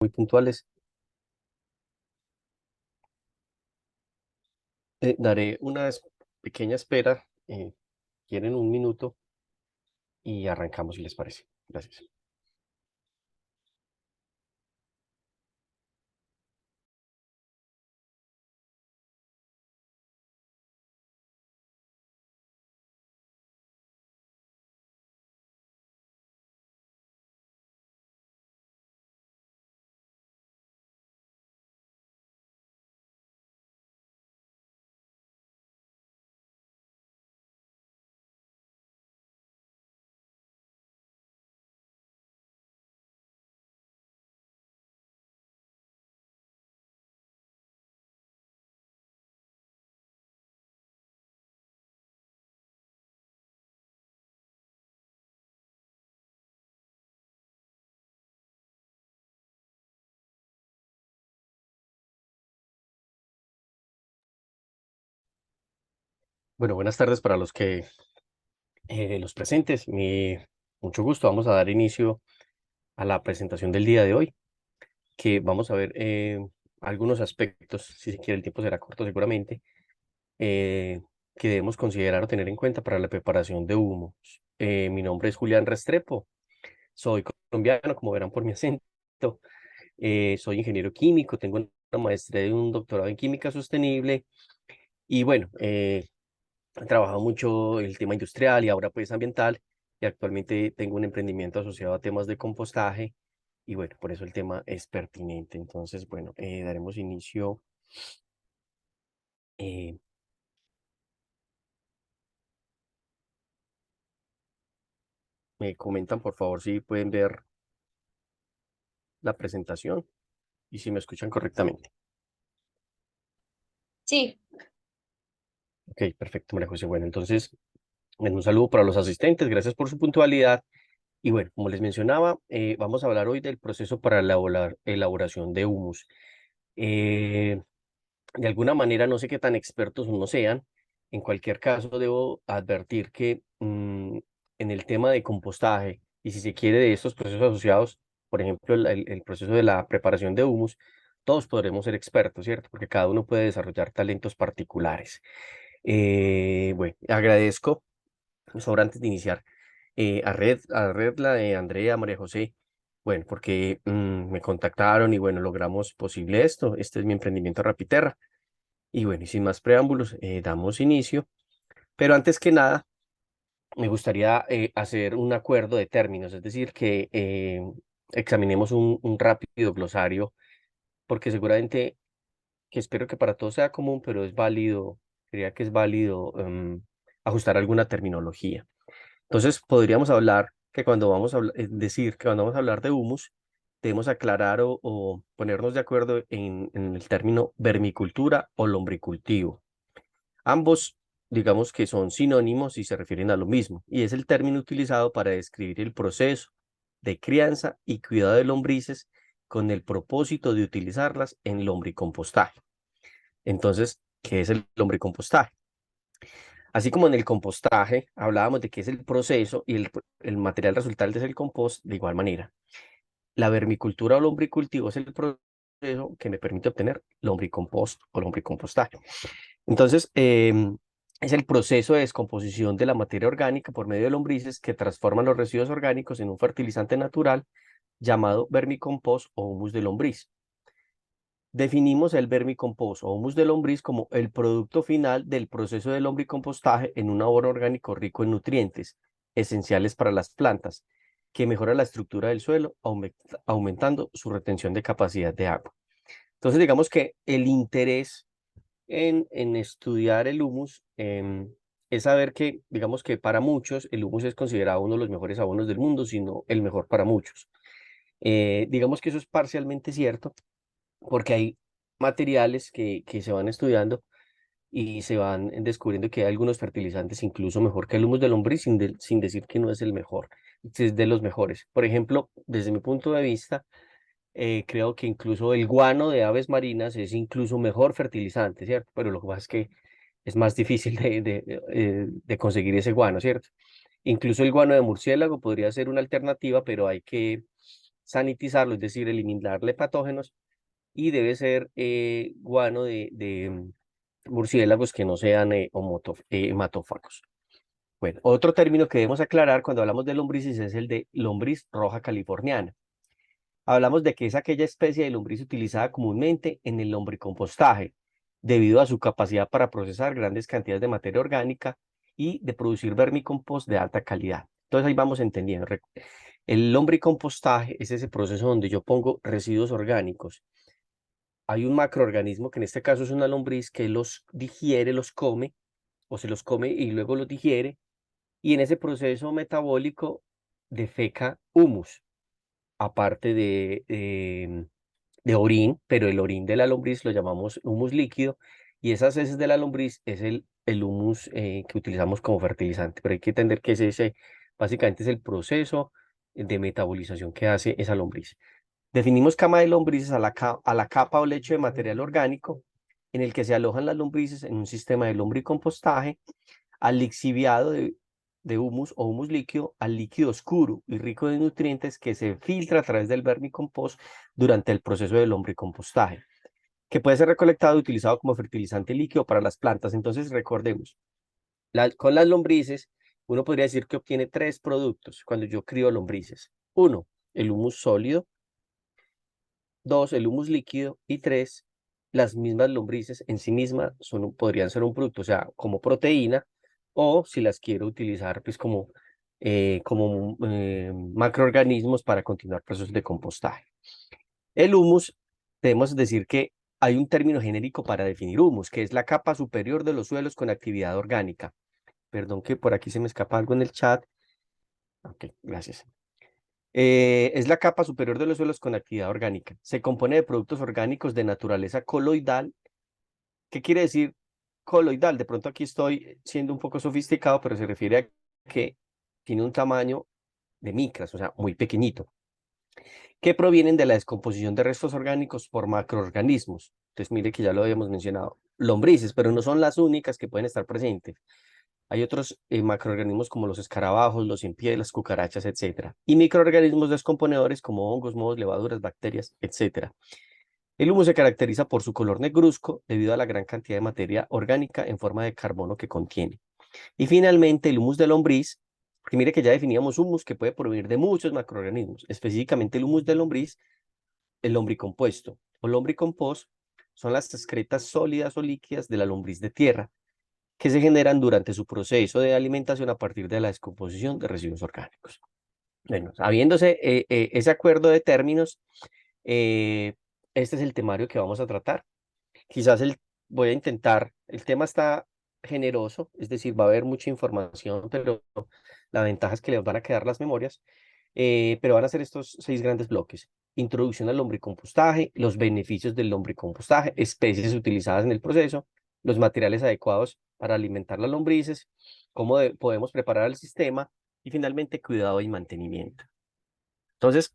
Muy puntuales. Daré una pequeña espera, quieren un minuto y arrancamos si les parece. Gracias. Bueno, buenas tardes para los presentes. Mucho gusto. Vamos a dar inicio a la presentación del día de hoy, que vamos a ver algunos aspectos, si se quiere, el tiempo será corto seguramente, eh, que debemos considerar o tener en cuenta para la preparación de humos. Mi nombre es Julián Restrepo, soy colombiano, como verán por mi acento. Soy ingeniero químico, tengo una maestría y un doctorado en química sostenible y bueno, he trabajado mucho el tema industrial y ahora pues ambiental, y actualmente tengo un emprendimiento asociado a temas de compostaje y bueno, por eso el tema es pertinente. Entonces, bueno, daremos inicio. eh, Me comentan por favor si pueden ver la presentación y si me escuchan correctamente. Sí, Ok, perfecto, María José. Bueno, entonces, un saludo para los asistentes, gracias por su puntualidad. Y bueno, como les mencionaba, vamos a hablar hoy del proceso para la elaboración de humus. Eh, de alguna manera, no sé qué tan expertos no sean. En cualquier caso, debo advertir que en el tema de compostaje y si se quiere de estos procesos asociados, por ejemplo, el proceso de la preparación de humus, todos podremos ser expertos, ¿cierto? Porque cada uno puede desarrollar talentos particulares. Bueno, agradezco, sobre antes de iniciar, a Red, la de Andrea, María José, bueno, porque me contactaron y bueno, logramos posible esto. Este es mi emprendimiento Rapiterra. Y bueno, y sin más preámbulos, damos inicio. Pero antes que nada, me gustaría hacer un acuerdo de términos, es decir, que examinemos un rápido glosario, porque seguramente, que espero que para todos sea común, pero es válido, creía que es válido ajustar alguna terminología. Entonces, podríamos hablar que cuando vamos a decir que cuando vamos a hablar de humus, debemos aclarar o ponernos de acuerdo en el término vermicultura o lombricultivo. Ambos, digamos que son sinónimos y se refieren a lo mismo, y es el término utilizado para describir el proceso de crianza y cuidado de lombrices con el propósito de utilizarlas en lombricompostaje. Entonces, ¿qué es el lombricompostaje? Así como en el compostaje hablábamos de qué es el proceso y el material resultante es el compost, de igual manera. La vermicultura o lombricultivo es el proceso que me permite obtener lombricompost o lombricompostaje. Entonces, es el proceso de descomposición de la materia orgánica por medio de lombrices que transforman los residuos orgánicos en un fertilizante natural llamado vermicompost o humus de lombriz. Definimos el vermicompost o humus de lombriz como el producto final del proceso de lombricompostaje en un abono orgánico rico en nutrientes esenciales para las plantas, que mejora la estructura del suelo, aumentando su retención de capacidad de agua. Entonces, digamos que el interés en estudiar el humus es saber que, digamos que para muchos, el humus es considerado uno de los mejores abonos del mundo, sino el mejor para muchos. Digamos que eso es parcialmente cierto porque hay materiales que se van estudiando y se van descubriendo que hay algunos fertilizantes incluso mejor que el humus de lombriz, sin decir que no es el mejor, es de los mejores. Por ejemplo, desde mi punto de vista, creo que incluso el guano de aves marinas es incluso mejor fertilizante, ¿cierto? Pero lo que pasa es que es más difícil de conseguir ese guano, ¿cierto? Incluso el guano de murciélago podría ser una alternativa, pero hay que sanitizarlo, es decir, eliminarle patógenos, y debe ser guano de murciélagos que no sean hematófagos. Bueno, otro término que debemos aclarar cuando hablamos de lombrices es el de lombriz roja californiana. Hablamos de que es aquella especie de lombriz utilizada comúnmente en el lombricompostaje, debido a su capacidad para procesar grandes cantidades de materia orgánica y de producir vermicompost de alta calidad. Entonces ahí vamos entendiendo. El lombricompostaje es ese proceso donde yo pongo residuos orgánicos. Hay un macroorganismo que en este caso es una lombriz que los digiere, los come, o se los come y luego los digiere, y en ese proceso metabólico defeca humus, aparte de orín, pero el orín de la lombriz lo llamamos humus líquido, y esas heces de la lombriz es el humus que utilizamos como fertilizante, pero hay que entender que básicamente es el proceso de metabolización que hace esa lombriz. Definimos cama de lombrices a la capa o lecho de material orgánico en el que se alojan las lombrices en un sistema de lombricompostaje, al lixiviado de humus o humus líquido, al líquido oscuro y rico de nutrientes que se filtra a través del vermicompost durante el proceso de lombricompostaje, que puede ser recolectado y utilizado como fertilizante líquido para las plantas. Entonces, recordemos, con las lombrices, uno podría decir que obtiene tres productos cuando yo crío lombrices. Uno, el humus sólido. Dos, el humus líquido. Y tres, las mismas lombrices en sí mismas podrían ser un producto, o sea, como proteína, o si las quiero utilizar pues como macroorganismos para continuar procesos de compostaje. El humus, debemos decir que hay un término genérico para definir humus, que es la capa superior de los suelos con actividad orgánica. Perdón que por aquí se me escapa algo en el chat. Ok, gracias. Es la capa superior de los suelos con actividad orgánica. Se compone de productos orgánicos de naturaleza coloidal. ¿Qué quiere decir coloidal? De pronto aquí estoy siendo un poco sofisticado, pero se refiere a que tiene un tamaño de micras, o sea, muy pequeñito, que provienen de la descomposición de restos orgánicos por macroorganismos. Entonces, mire que ya lo habíamos mencionado, lombrices, pero no son las únicas que pueden estar presentes. Hay otros macroorganismos como los escarabajos, los ciempiés, las cucarachas, etc. Y microorganismos descomponedores como hongos, mohos, levaduras, bacterias, etc. El humus se caracteriza por su color negruzco debido a la gran cantidad de materia orgánica en forma de carbono que contiene. Y finalmente el humus de lombriz, porque mire que ya definíamos humus que puede provenir de muchos macroorganismos, específicamente el humus de lombriz, el lombricompuesto o lombricompost, son las excretas sólidas o líquidas de la lombriz de tierra, que se generan durante su proceso de alimentación a partir de la descomposición de residuos orgánicos. Bueno, habiéndose ese acuerdo de términos, eh, este es el temario que vamos a tratar. Quizás voy a intentar, el tema está generoso, es decir, va a haber mucha información, pero la ventaja es que les van a quedar las memorias, pero van a ser estos 6 grandes bloques. Introducción al lombricompostaje, los beneficios del lombricompostaje, especies utilizadas en el proceso, los materiales adecuados para alimentar las lombrices, cómo podemos preparar el sistema y finalmente cuidado y mantenimiento. Entonces,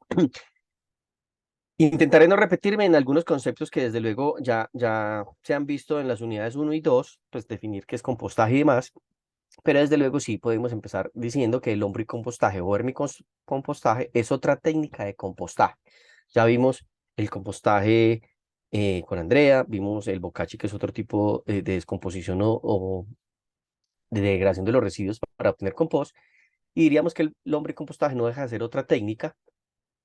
intentaré no repetirme en algunos conceptos que desde luego ya se han visto en las unidades 1 y 2, pues definir qué es compostaje y demás, pero desde luego sí podemos empezar diciendo que el lombricompostaje o vermicompostaje es otra técnica de compostaje. Ya vimos el compostaje con Andrea, vimos el bokashi, que es otro tipo de descomposición o de degradación de los residuos para obtener compost, y diríamos que el lombricompostaje no deja de ser otra técnica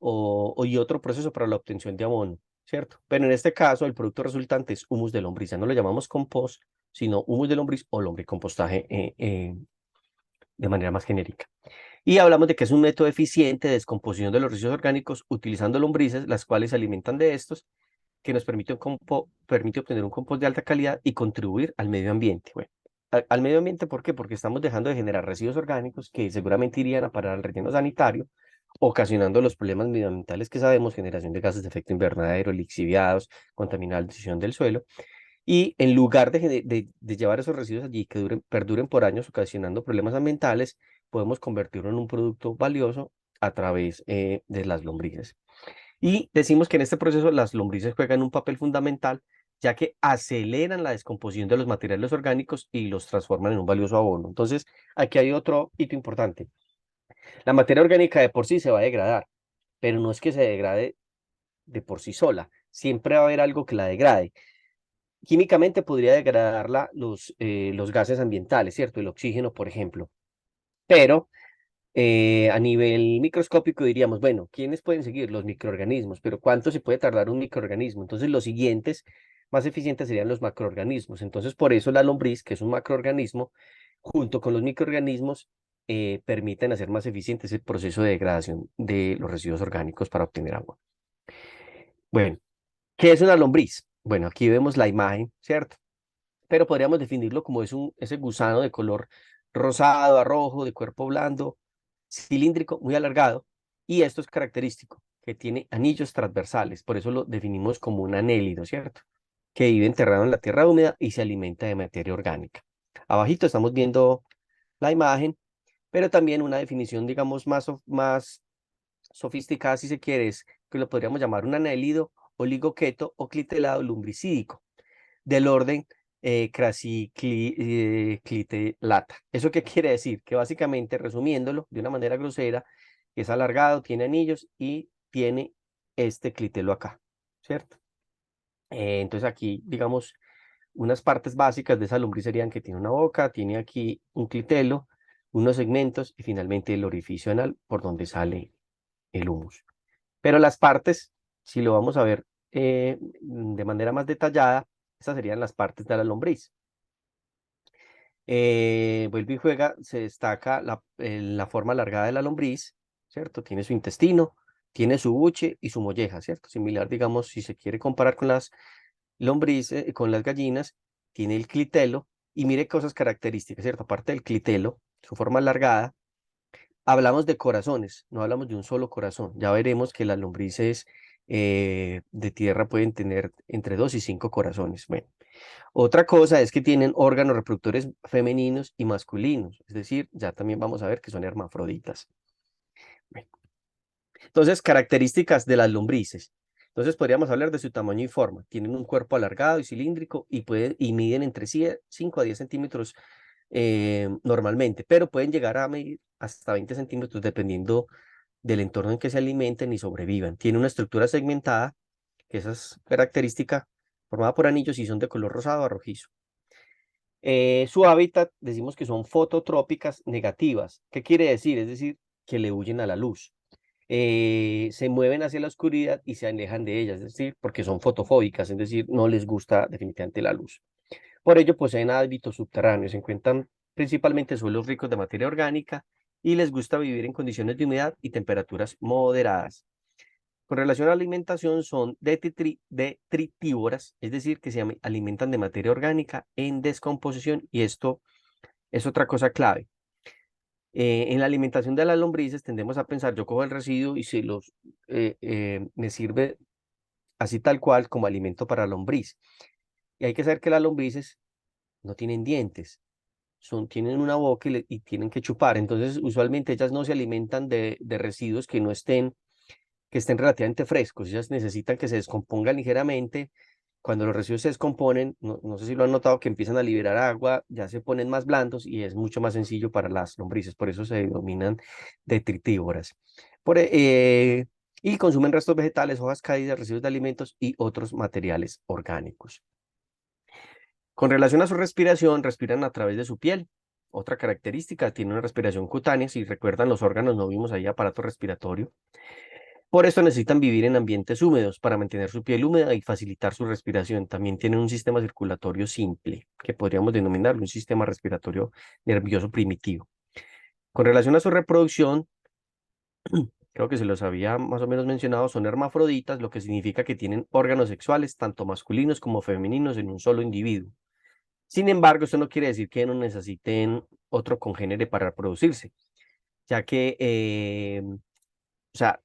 y otro proceso para la obtención de abono, ¿cierto? Pero en este caso el producto resultante es humus de lombriz, ya no lo llamamos compost, sino humus de lombriz o lombricompostaje de manera más genérica. Y hablamos de que es un método eficiente de descomposición de los residuos orgánicos utilizando lombrices, las cuales se alimentan de estos, que nos permite obtener un compost de alta calidad y contribuir al medio ambiente. Bueno, al medio ambiente, ¿por qué? Porque estamos dejando de generar residuos orgánicos que seguramente irían a parar al relleno sanitario, ocasionando los problemas medioambientales que sabemos: generación de gases de efecto invernadero, lixiviados, contaminación del suelo. Y en lugar de llevar esos residuos allí que perduren por años ocasionando problemas ambientales, podemos convertirlo en un producto valioso a través de las lombrices. Y decimos que en este proceso las lombrices juegan un papel fundamental, ya que aceleran la descomposición de los materiales orgánicos y los transforman en un valioso abono. Entonces, aquí hay otro hito importante. La materia orgánica de por sí se va a degradar, pero no es que se degrade de por sí sola, siempre va a haber algo que la degrade. Químicamente podría degradarla los gases ambientales, ¿cierto? El oxígeno, por ejemplo, pero a nivel microscópico diríamos, bueno, ¿quiénes pueden seguir? Los microorganismos, pero ¿cuánto se puede tardar un microorganismo? Entonces los siguientes más eficientes serían los macroorganismos. Entonces por eso la lombriz, que es un macroorganismo, junto con los microorganismos, permiten hacer más eficiente ese proceso de degradación de los residuos orgánicos para obtener agua. Bueno, ¿qué es una lombriz? Bueno, aquí vemos la imagen, ¿cierto? Pero podríamos definirlo como ese gusano de color rosado a rojo, de cuerpo blando, cilíndrico, muy alargado, y esto es característico, que tiene anillos transversales, por eso lo definimos como un anélido, ¿cierto? Que vive enterrado en la tierra húmeda y se alimenta de materia orgánica. Abajito estamos viendo la imagen, pero también una definición, digamos, más sofisticada, si se quiere, es que lo podríamos llamar un anélido, oligoqueto o clitelado lumbricídico del orden Crassiclitelata. ¿Eso qué quiere decir? Que básicamente, resumiéndolo de una manera grosera, es alargado, tiene anillos y tiene este clitelo acá, ¿cierto? Entonces aquí, digamos, unas partes básicas de esa lombriz serían que tiene una boca, tiene aquí un clitelo, unos segmentos y finalmente el orificio anal por donde sale el humus. Pero las partes, si lo vamos a ver de manera más detallada, estas serían las partes de la lombriz. Vuelve y juega, se destaca la forma alargada de la lombriz, ¿cierto? Tiene su intestino, tiene su buche y su molleja, ¿cierto? Similar, digamos, si se quiere comparar con las lombrices, con las gallinas, tiene el clitelo y mire cosas características, ¿cierto? Aparte del clitelo, su forma alargada, hablamos de corazones, no hablamos de un solo corazón. Ya veremos que las lombrices de tierra pueden tener entre 2 y 5 corazones. Bueno. Otra cosa es que tienen órganos reproductores femeninos y masculinos, es decir, ya también vamos a ver que son hermafroditas. Bueno, entonces, características de las lombrices. Entonces, podríamos hablar de su tamaño y forma. Tienen un cuerpo alargado y cilíndrico y miden entre 5 a 10 centímetros normalmente, pero pueden llegar a medir hasta 20 centímetros dependiendo del entorno en que se alimenten y sobrevivan. Tiene una estructura segmentada, que esa es característica, formada por anillos y son de color rosado a rojizo. Su hábitat, decimos que son fototrópicas negativas. ¿Qué quiere decir? Es decir, que le huyen a la luz. Se mueven hacia la oscuridad y se alejan de ella, es decir, porque son fotofóbicas, es decir, no les gusta definitivamente la luz. Por ello poseen hábitos subterráneos, se encuentran principalmente suelos ricos de materia orgánica y les gusta vivir en condiciones de humedad y temperaturas moderadas. Con relación a la alimentación, son detritívoras, es decir, que alimentan de materia orgánica en descomposición, y esto es otra cosa clave. En la alimentación de las lombrices tendemos a pensar, yo cojo el residuo y si me sirve así tal cual como alimento para lombriz. Y hay que saber que las lombrices no tienen dientes, tienen una boca y tienen que chupar. Entonces, usualmente ellas no se alimentan de residuos que estén relativamente frescos. Ellas necesitan que se descompongan ligeramente. Cuando los residuos se descomponen, no sé si lo han notado, que empiezan a liberar agua, ya se ponen más blandos y es mucho más sencillo para las lombrices. Por eso se denominan detritívoras. Y consumen restos vegetales, hojas caídas, residuos de alimentos y otros materiales orgánicos. Con relación a su respiración, respiran a través de su piel. Otra característica, tiene una respiración cutánea. Si recuerdan los órganos, no vimos ahí aparato respiratorio. Por esto necesitan vivir en ambientes húmedos para mantener su piel húmeda y facilitar su respiración. También tienen un sistema circulatorio simple, que podríamos denominarlo un sistema respiratorio nervioso primitivo. Con relación a su reproducción, creo que se los había más o menos mencionado, son hermafroditas, lo que significa que tienen órganos sexuales, tanto masculinos como femeninos, en un solo individuo. Sin embargo, esto no quiere decir que no necesiten otro congénere para reproducirse, ya que o sea,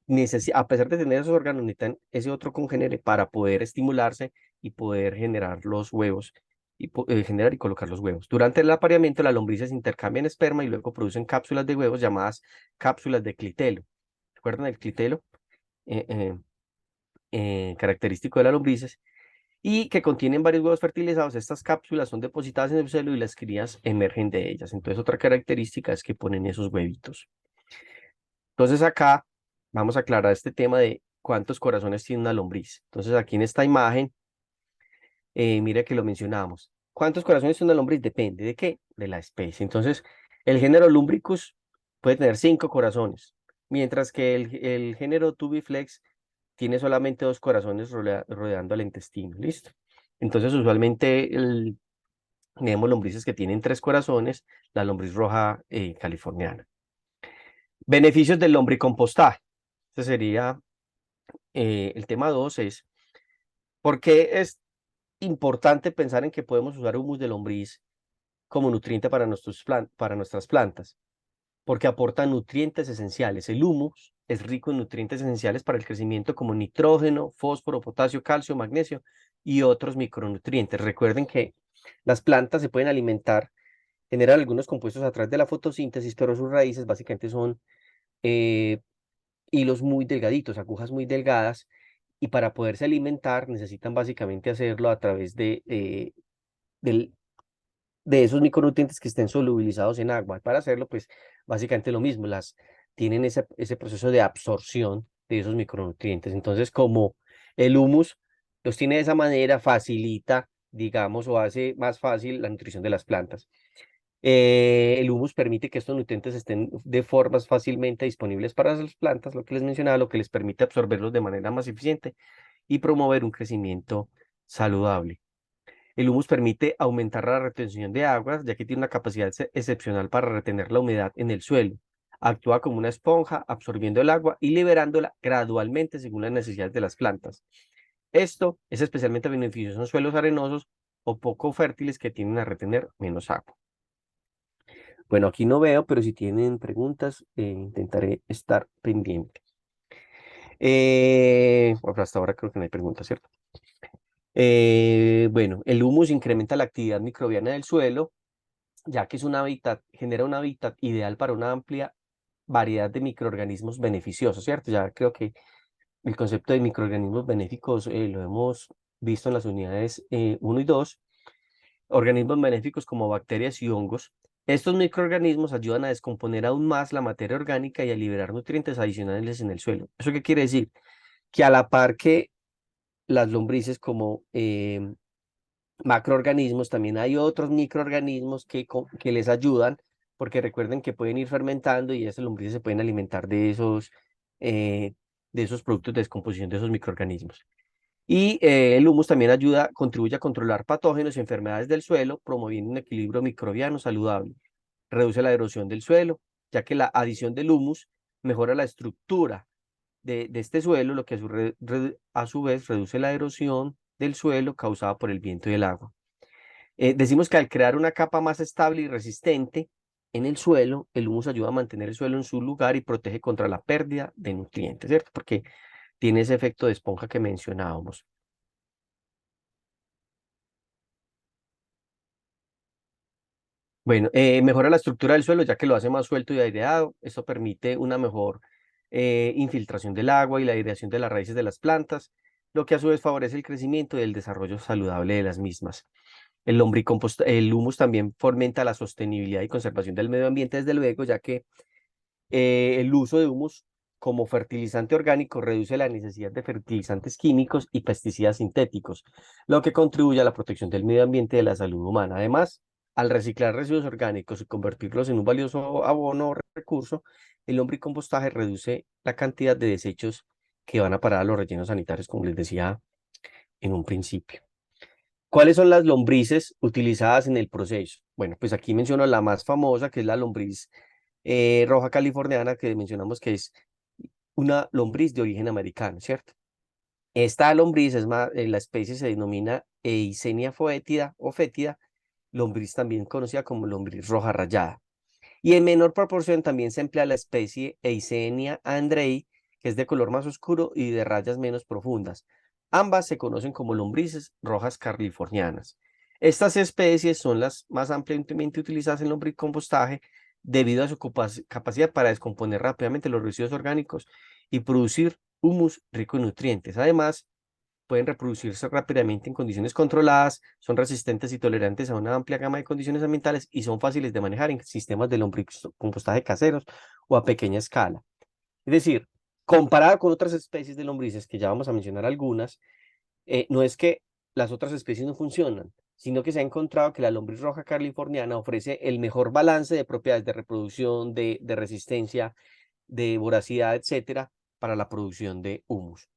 a pesar de tener esos órganos, necesitan ese otro congénere para poder estimularse y poder generar los huevos, y generar y colocar los huevos. Durante el apareamiento, las lombrices intercambian esperma y luego producen cápsulas de huevos llamadas cápsulas de clitelo. ¿Recuerdan el clitelo? Eh, eh, Característico de las lombrices, y que contienen varios huevos fertilizados. Estas cápsulas son depositadas en el suelo y las crías emergen de ellas. Entonces, otra característica es que ponen esos huevitos. Entonces, acá vamos a aclarar este tema de cuántos corazones tiene una lombriz. Entonces, aquí en esta imagen, mira que lo mencionamos. ¿Cuántos corazones tiene una lombriz? Depende de qué, de la especie. Entonces, el género Lumbricus puede tener 5 corazones, mientras que el género Tubiflex tiene solamente 2 corazones rodeando al intestino. ¿Listo? Entonces, usualmente tenemos lombrices que tienen 3 corazones, la lombriz roja californiana. Beneficios del lombricompostaje. Este sería el tema 2 es, ¿por qué es importante pensar en que podemos usar humus de lombriz como nutriente para, para nuestras plantas? Porque aporta nutrientes esenciales. El humus es rico en nutrientes esenciales para el crecimiento como nitrógeno, fósforo, potasio, calcio, magnesio y otros micronutrientes. Recuerden que las plantas se pueden alimentar, generar algunos compuestos a través de la fotosíntesis, pero sus raíces básicamente son eh, hilos muy delgaditos, agujas muy delgadas, y para poderse alimentar necesitan básicamente hacerlo a través del- de esos micronutrientes que estén solubilizados en agua. Para hacerlo, pues básicamente lo mismo, tienen ese proceso de absorción de esos micronutrientes. Entonces, como el humus los tiene de esa manera, facilita, digamos, o hace más fácil la nutrición de las plantas. El humus permite que estos nutrientes estén de formas fácilmente disponibles para las plantas, lo que les mencionaba, lo que les permite absorberlos de manera más eficiente y promover un crecimiento saludable. El humus permite aumentar la retención de aguas, ya que tiene una capacidad excepcional para retener la humedad en el suelo. Actúa como una esponja, absorbiendo el agua y liberándola gradualmente según las necesidades de las plantas. Esto es especialmente beneficioso en suelos arenosos o poco fértiles que tienden a retener menos agua. Bueno, aquí no veo, pero si tienen preguntas, intentaré estar pendiente. Bueno, hasta ahora creo que no hay preguntas, ¿cierto? Bueno, el humus incrementa la actividad microbiana del suelo, ya que es un hábitat, genera un hábitat ideal para una amplia variedad de microorganismos beneficiosos, ¿cierto? Ya creo que el concepto de microorganismos benéficos lo hemos visto en las unidades 1 y 2. Organismos benéficos como bacterias y hongos. Estos microorganismos ayudan a descomponer aún más la materia orgánica y a liberar nutrientes adicionales en el suelo. ¿Eso qué quiere decir? Que a la par que las lombrices como macroorganismos, también hay otros microorganismos que les ayudan, porque recuerden que pueden ir fermentando y esas lombrices se pueden alimentar eh, de esos productos de descomposición de esos microorganismos. Y el humus también contribuye a controlar patógenos y enfermedades del suelo, promoviendo un equilibrio microbiano saludable. Reduce la erosión del suelo, ya que la adición del humus mejora la estructura de este suelo, lo que a su vez reduce la erosión del suelo causada por el viento y el agua. Decimos que al crear una capa más estable y resistente en el suelo, el humus ayuda a mantener el suelo en su lugar y protege contra la pérdida de nutrientes, ¿cierto? Porque tiene ese efecto de esponja que mencionábamos. Bueno, mejora la estructura del suelo ya que lo hace más suelto y aireado. Esto permite una mejor infiltración del agua y la aireación de las raíces de las plantas, lo que a su vez favorece el crecimiento y el desarrollo saludable de las mismas. El humus también fomenta la sostenibilidad y conservación del medio ambiente, desde luego, ya que el uso de humus como fertilizante orgánico reduce la necesidad de fertilizantes químicos y pesticidas sintéticos, lo que contribuye a la protección del medio ambiente y de la salud humana. Además, al reciclar residuos orgánicos y convertirlos en un valioso abono o recurso, el lombricompostaje reduce la cantidad de desechos que van a parar a los rellenos sanitarios, como les decía en un principio. ¿Cuáles son las lombrices utilizadas en el proceso? Bueno, pues aquí menciono la más famosa, que es la lombriz roja californiana, que mencionamos que es una lombriz de origen americano, ¿cierto? Esta lombriz es más, la especie se denomina Eisenia foetida o fétida, lombriz también conocida como lombriz roja rayada. Y en menor proporción también se emplea la especie Eisenia andrei, que es de color más oscuro y de rayas menos profundas. Ambas se conocen como lombrices rojas californianas. Estas especies son las más ampliamente utilizadas en lombricompostaje debido a su capacidad para descomponer rápidamente los residuos orgánicos y producir humus rico en nutrientes. Además, pueden reproducirse rápidamente en condiciones controladas, son resistentes y tolerantes a una amplia gama de condiciones ambientales y son fáciles de manejar en sistemas de lombricompostaje caseros o a pequeña escala. Es decir, Comparada con otras especies de lombrices, que ya vamos a mencionar algunas, no es que las otras especies no funcionan, sino que se ha encontrado que la lombriz roja californiana ofrece el mejor balance de propiedades de reproducción, de resistencia, de voracidad, etcétera, para la producción de humus.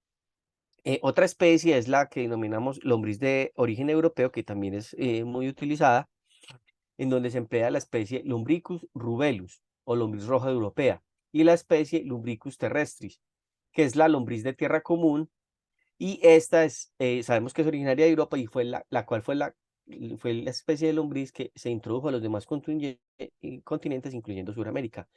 Otra especie es la que denominamos lombriz de origen europeo, que también es muy utilizada, en donde se emplea la especie Lumbricus rubellus o lombriz roja europea y la especie Lumbricus terrestris, que es la lombriz de tierra común. Y esta es, sabemos que es originaria de Europa y fue la cual fue la especie de lombriz que se introdujo a los demás continentes, incluyendo Sudamérica.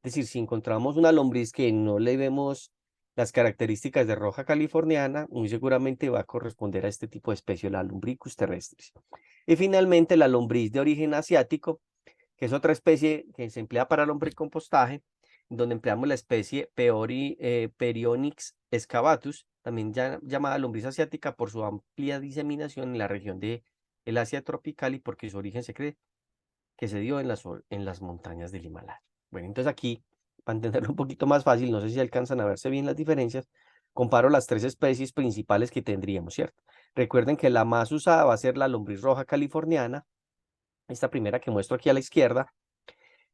Es decir, si encontramos una lombriz que no le vemos las características de roja californiana, muy seguramente va a corresponder a este tipo de especie, la Lumbricus terrestris. Y finalmente la lombriz de origen asiático, que es otra especie que se emplea para lombricompostaje, donde empleamos la especie Perionyx excavatus, también llamada lombriz asiática por su amplia diseminación en la región de el Asia tropical y porque su origen se cree que se dio en las montañas del Himalaya. Bueno, entonces aquí, para entenderlo un poquito más fácil, no sé si alcanzan a verse bien las diferencias, comparo las tres especies principales que tendríamos, ¿cierto? Recuerden que la más usada va a ser la lombriz roja californiana, esta primera que muestro aquí a la izquierda,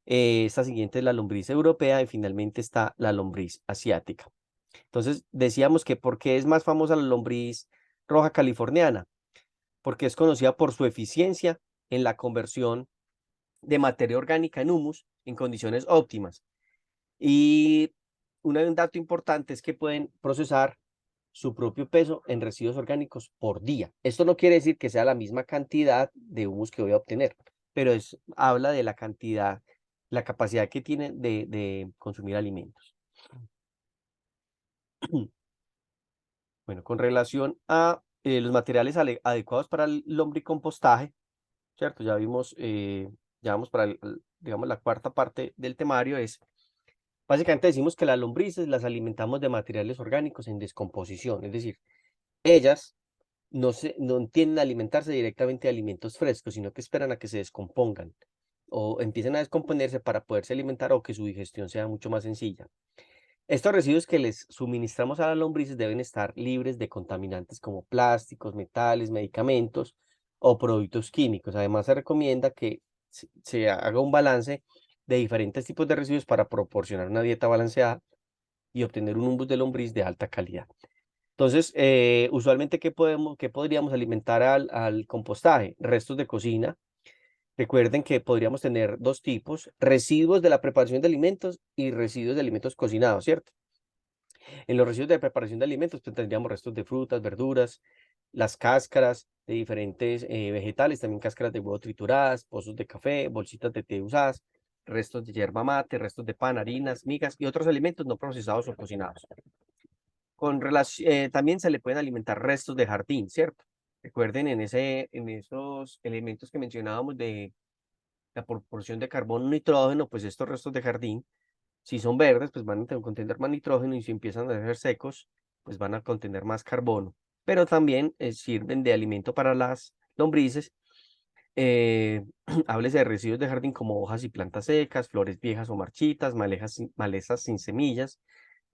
esta siguiente es la lombriz europea y finalmente está la lombriz asiática. Entonces, decíamos que ¿por qué es más famosa la lombriz roja californiana? Porque es conocida por su eficiencia en la conversión de materia orgánica en humus en condiciones óptimas. Y un dato importante es que pueden procesar su propio peso en residuos orgánicos por día. Esto no quiere decir que sea la misma cantidad de humus que voy a obtener, pero habla de la cantidad, la capacidad que tienen de consumir alimentos. Bueno, con relación a los materiales adecuados para el lombricompostaje, ¿cierto? Ya vamos para, digamos, la cuarta parte del temario es, básicamente decimos que las lombrices las alimentamos de materiales orgánicos en descomposición, es decir, ellas no tienden a alimentarse directamente de alimentos frescos, sino que esperan a que se descompongan o empiecen a descomponerse para poderse alimentar o que su digestión sea mucho más sencilla. Estos residuos que les suministramos a las lombrices deben estar libres de contaminantes como plásticos, metales, medicamentos o productos químicos. Además, se recomienda que se haga un balance de diferentes tipos de residuos para proporcionar una dieta balanceada y obtener un humus de lombriz de alta calidad. Entonces, usualmente, qué podríamos alimentar al compostaje? Restos de cocina. Recuerden que podríamos tener dos tipos, residuos de la preparación de alimentos y residuos de alimentos cocinados, ¿cierto? En los residuos de preparación de alimentos, pues tendríamos restos de frutas, verduras, las cáscaras de diferentes vegetales, también cáscaras de huevo trituradas, pozos de café, bolsitas de té usadas, restos de yerba mate, restos de pan, harinas, migas y otros alimentos no procesados o cocinados. También se le pueden alimentar restos de jardín, ¿cierto? Recuerden en esos elementos que mencionábamos de la proporción de carbono, nitrógeno, pues estos restos de jardín, si son verdes, pues van a contener más nitrógeno y si empiezan a ser secos, pues van a contener más carbono. Pero también sirven de alimento para las lombrices. Eh, háblese de residuos de jardín como hojas y plantas secas, flores viejas o marchitas, malezas sin semillas,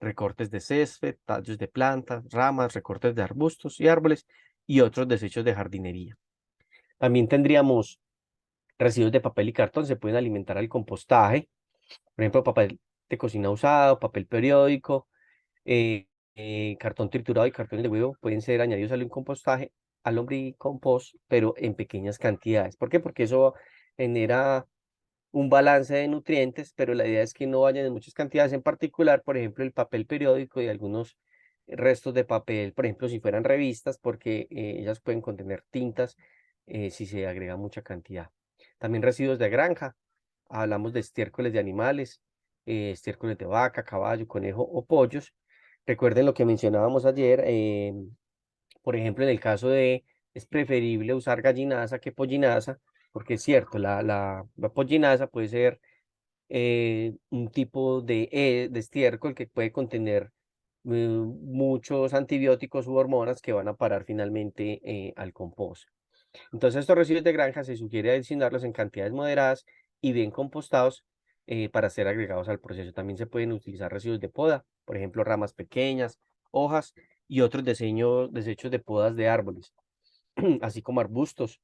recortes de césped, tallos de plantas, ramas, recortes de arbustos y árboles y otros desechos de jardinería. También tendríamos residuos de papel y cartón, se pueden alimentar al compostaje, por ejemplo, papel de cocina usado, papel periódico, eh, cartón triturado y cartón de huevo pueden ser añadidos al compostaje, al lombricompost, pero en pequeñas cantidades. ¿Por qué? Porque eso genera un balance de nutrientes, pero la idea es que no vayan en muchas cantidades, en particular, por ejemplo, el papel periódico y algunos restos de papel, por ejemplo, si fueran revistas, porque ellas pueden contener tintas si se agrega mucha cantidad. También residuos de granja, hablamos de estiércoles de animales, estiércoles de vaca, caballo, conejo o pollos. Recuerden lo que mencionábamos ayer, por ejemplo, en el caso de es preferible usar gallinaza que pollinaza, porque es cierto, la pollinaza puede ser un tipo de estiércol que puede contener muchos antibióticos u hormonas que van a parar finalmente al compost. Entonces, estos residuos de granja se sugiere adicionarlos en cantidades moderadas y bien compostados para ser agregados al proceso. También se pueden utilizar residuos de poda por ejemplo, ramas pequeñas, hojas y otros desechos de podas de árboles, así como arbustos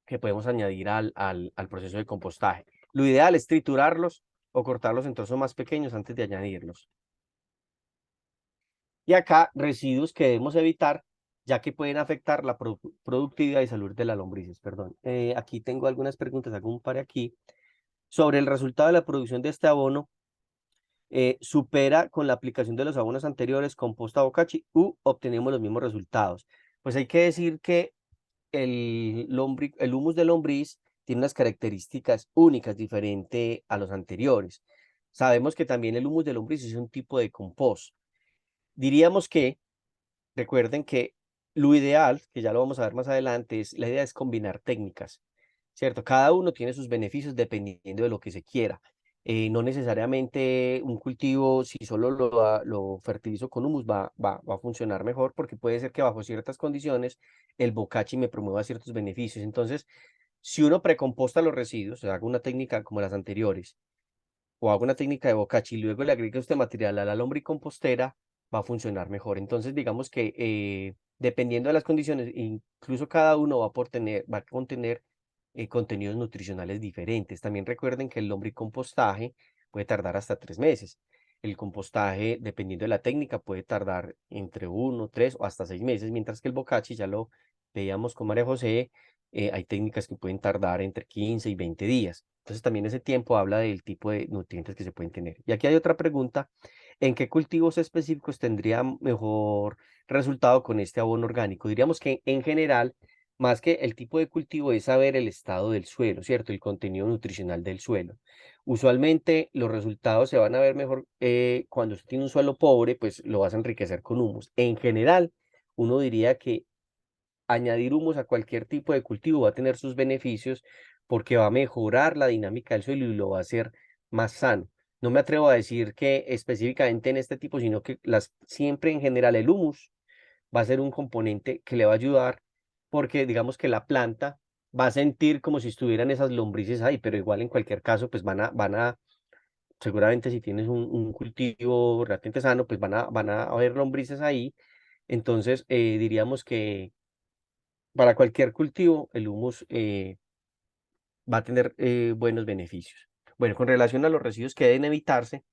que podemos añadir al proceso de compostaje. Lo ideal es triturarlos o cortarlos en trozos más pequeños antes de añadirlos. Y acá residuos que debemos evitar, ya que pueden afectar la productividad y salud de las lombrices. Perdón. Aquí tengo algunas preguntas, hago un par aquí. Sobre el resultado de la producción de este abono, supera con la aplicación de los abonos anteriores, composta bocachi, u obtenemos los mismos resultados. Pues hay que decir que el humus de lombriz tiene unas características únicas, diferente a los anteriores. Sabemos que también el humus de lombriz es un tipo de compost. Diríamos que, recuerden que lo ideal, que ya lo vamos a ver más adelante, la idea es combinar técnicas, ¿cierto? Cada uno tiene sus beneficios dependiendo de lo que se quiera. No necesariamente un cultivo, si solo lo fertilizo con humus, va a funcionar mejor, porque puede ser que bajo ciertas condiciones el bocachi me promueva ciertos beneficios. Entonces, si uno precomposta los residuos, o sea, haga una técnica como las anteriores, o haga una técnica de bocachi y luego le agrega este material a la lombricompostera, va a funcionar mejor. Entonces, digamos que dependiendo de las condiciones, incluso cada uno va a contener contenidos nutricionales diferentes. También recuerden que el lombricompostaje puede tardar hasta 3 meses. El compostaje, dependiendo de la técnica, puede tardar entre 1, 3 o hasta 6 meses, mientras que el bocachi, ya lo veíamos con María José, hay técnicas que pueden tardar entre 15 y 20 días. Entonces también ese tiempo habla del tipo de nutrientes que se pueden tener. Y aquí hay otra pregunta: ¿en qué cultivos específicos tendría mejor resultado con este abono orgánico? Diríamos que en general, más que el tipo de cultivo, es saber el estado del suelo, ¿cierto? El contenido nutricional del suelo. Usualmente los resultados se van a ver mejor cuando usted tiene un suelo pobre, pues lo vas a enriquecer con humus. En general, uno diría que añadir humus a cualquier tipo de cultivo va a tener sus beneficios, porque va a mejorar la dinámica del suelo y lo va a hacer más sano. No me atrevo a decir que específicamente en este tipo, sino que siempre en general el humus va a ser un componente que le va a ayudar, porque digamos que la planta va a sentir como si estuvieran esas lombrices ahí, pero igual en cualquier caso, pues seguramente si tienes un cultivo relativamente sano, pues van a haber lombrices ahí. Entonces, diríamos que para cualquier cultivo, el humus va a tener buenos beneficios. Bueno, con relación a los residuos que deben evitarse,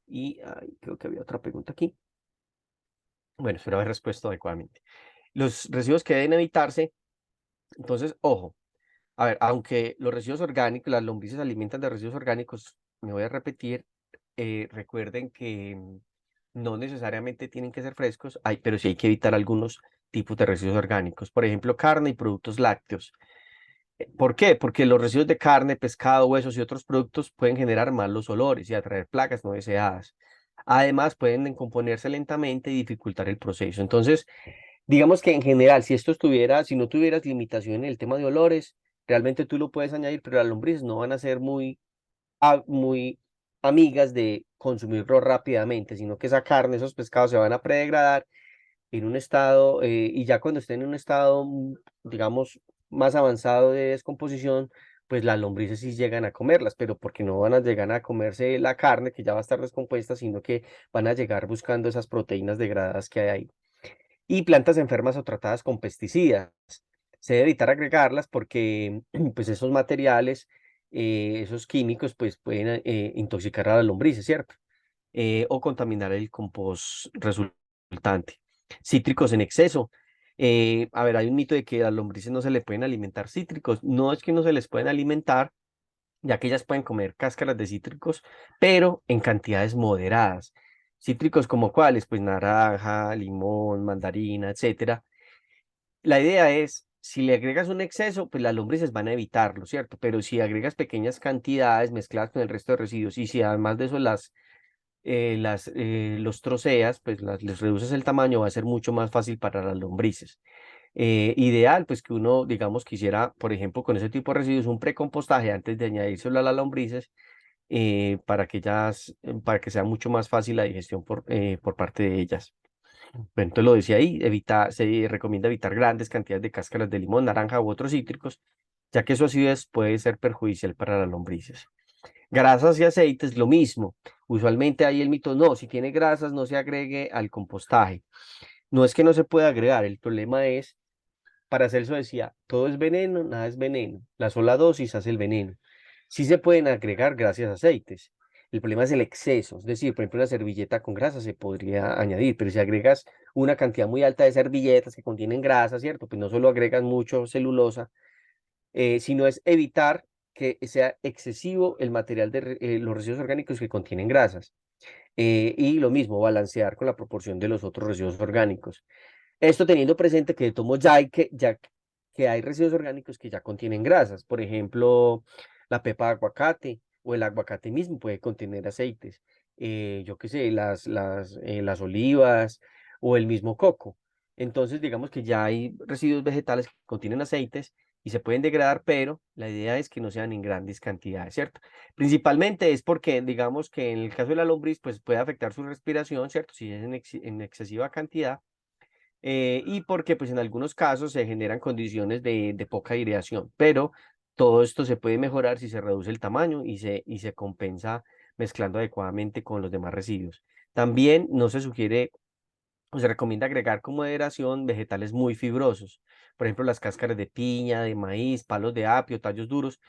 y creo que había otra pregunta aquí. Bueno, espero haber respuesto adecuadamente. Los residuos que deben evitarse, entonces, ojo, a ver, aunque los residuos orgánicos, las lombrices se alimentan de residuos orgánicos, me voy a repetir, recuerden que no necesariamente tienen que ser frescos, pero sí hay que evitar algunos tipos de residuos orgánicos, por ejemplo, carne y productos lácteos. ¿Por qué? Porque los residuos de carne, pescado, huesos y otros productos pueden generar malos olores y atraer plagas no deseadas. Además, pueden descomponerse lentamente y dificultar el proceso. Entonces, digamos que en general, si no tuvieras limitación en el tema de olores, realmente tú lo puedes añadir, pero las lombrices no van a ser muy amigas de consumirlo rápidamente, sino que esa carne, esos pescados se van a predegradar en un estado, y ya cuando estén en un estado, digamos, más avanzado de descomposición, pues las lombrices sí llegan a comerlas, pero porque no van a llegar a comerse la carne que ya va a estar descompuesta, sino que van a llegar buscando esas proteínas degradadas que hay ahí. Y plantas enfermas o tratadas con pesticidas. Se debe evitar agregarlas porque pues esos materiales, esos químicos, pues pueden intoxicar a las lombrices, ¿cierto? O contaminar el compost resultante. Cítricos en exceso. A ver, hay un mito de que a las lombrices no se le pueden alimentar cítricos. No es que no se les pueden alimentar, ya que ellas pueden comer cáscaras de cítricos, pero en cantidades moderadas. Cítricos como cuáles, pues naranja, limón, mandarina, etcétera. La idea es, si le agregas un exceso, pues las lombrices van a evitarlo, ¿cierto? Pero si agregas pequeñas cantidades mezcladas con el resto de residuos, y si además de eso los troceas, pues les reduces el tamaño, va a ser mucho más fácil para las lombrices. Ideal, pues que uno, digamos, quisiera, por ejemplo, con ese tipo de residuos, un precompostaje antes de añadírselo a las lombrices, para que sea mucho más fácil la digestión por parte de ellas. Bueno, entonces lo decía ahí, se recomienda evitar grandes cantidades de cáscaras de limón, naranja u otros cítricos, ya que su acidez puede ser perjudicial para las lombrices. Grasas y aceites, lo mismo. Usualmente hay el mito, no, si tiene grasas no se agregue al compostaje. No es que no se pueda agregar, el problema es, Paracelso decía, todo es veneno, nada es veneno. La sola dosis hace el veneno. Sí se pueden agregar grasas y aceites. El problema es el exceso. Es decir, por ejemplo, una servilleta con grasa se podría añadir, pero si agregas una cantidad muy alta de servilletas que contienen grasa, ¿cierto? Pues no solo agregas mucho celulosa, sino es evitar que sea excesivo el material de los residuos orgánicos que contienen grasas. Y lo mismo, balancear con la proporción de los otros residuos orgánicos. Esto teniendo presente que de tomo ya que hay residuos orgánicos que ya contienen grasas. Por ejemplo, la pepa de aguacate o el aguacate mismo puede contener aceites. Yo qué sé, las olivas o el mismo coco. Entonces, digamos que ya hay residuos vegetales que contienen aceites y se pueden degradar, pero la idea es que no sean en grandes cantidades, ¿cierto? Principalmente es porque, digamos que en el caso de la lombriz, pues puede afectar su respiración, ¿cierto? Si es en excesiva cantidad, y porque pues en algunos casos se generan condiciones de poca aireación, pero todo esto se puede mejorar si se reduce el tamaño y se compensa mezclando adecuadamente con los demás residuos. También no se sugiere o se recomienda agregar como moderación vegetales muy fibrosos. Por ejemplo, las cáscaras de piña, de maíz, palos de apio, tallos duros,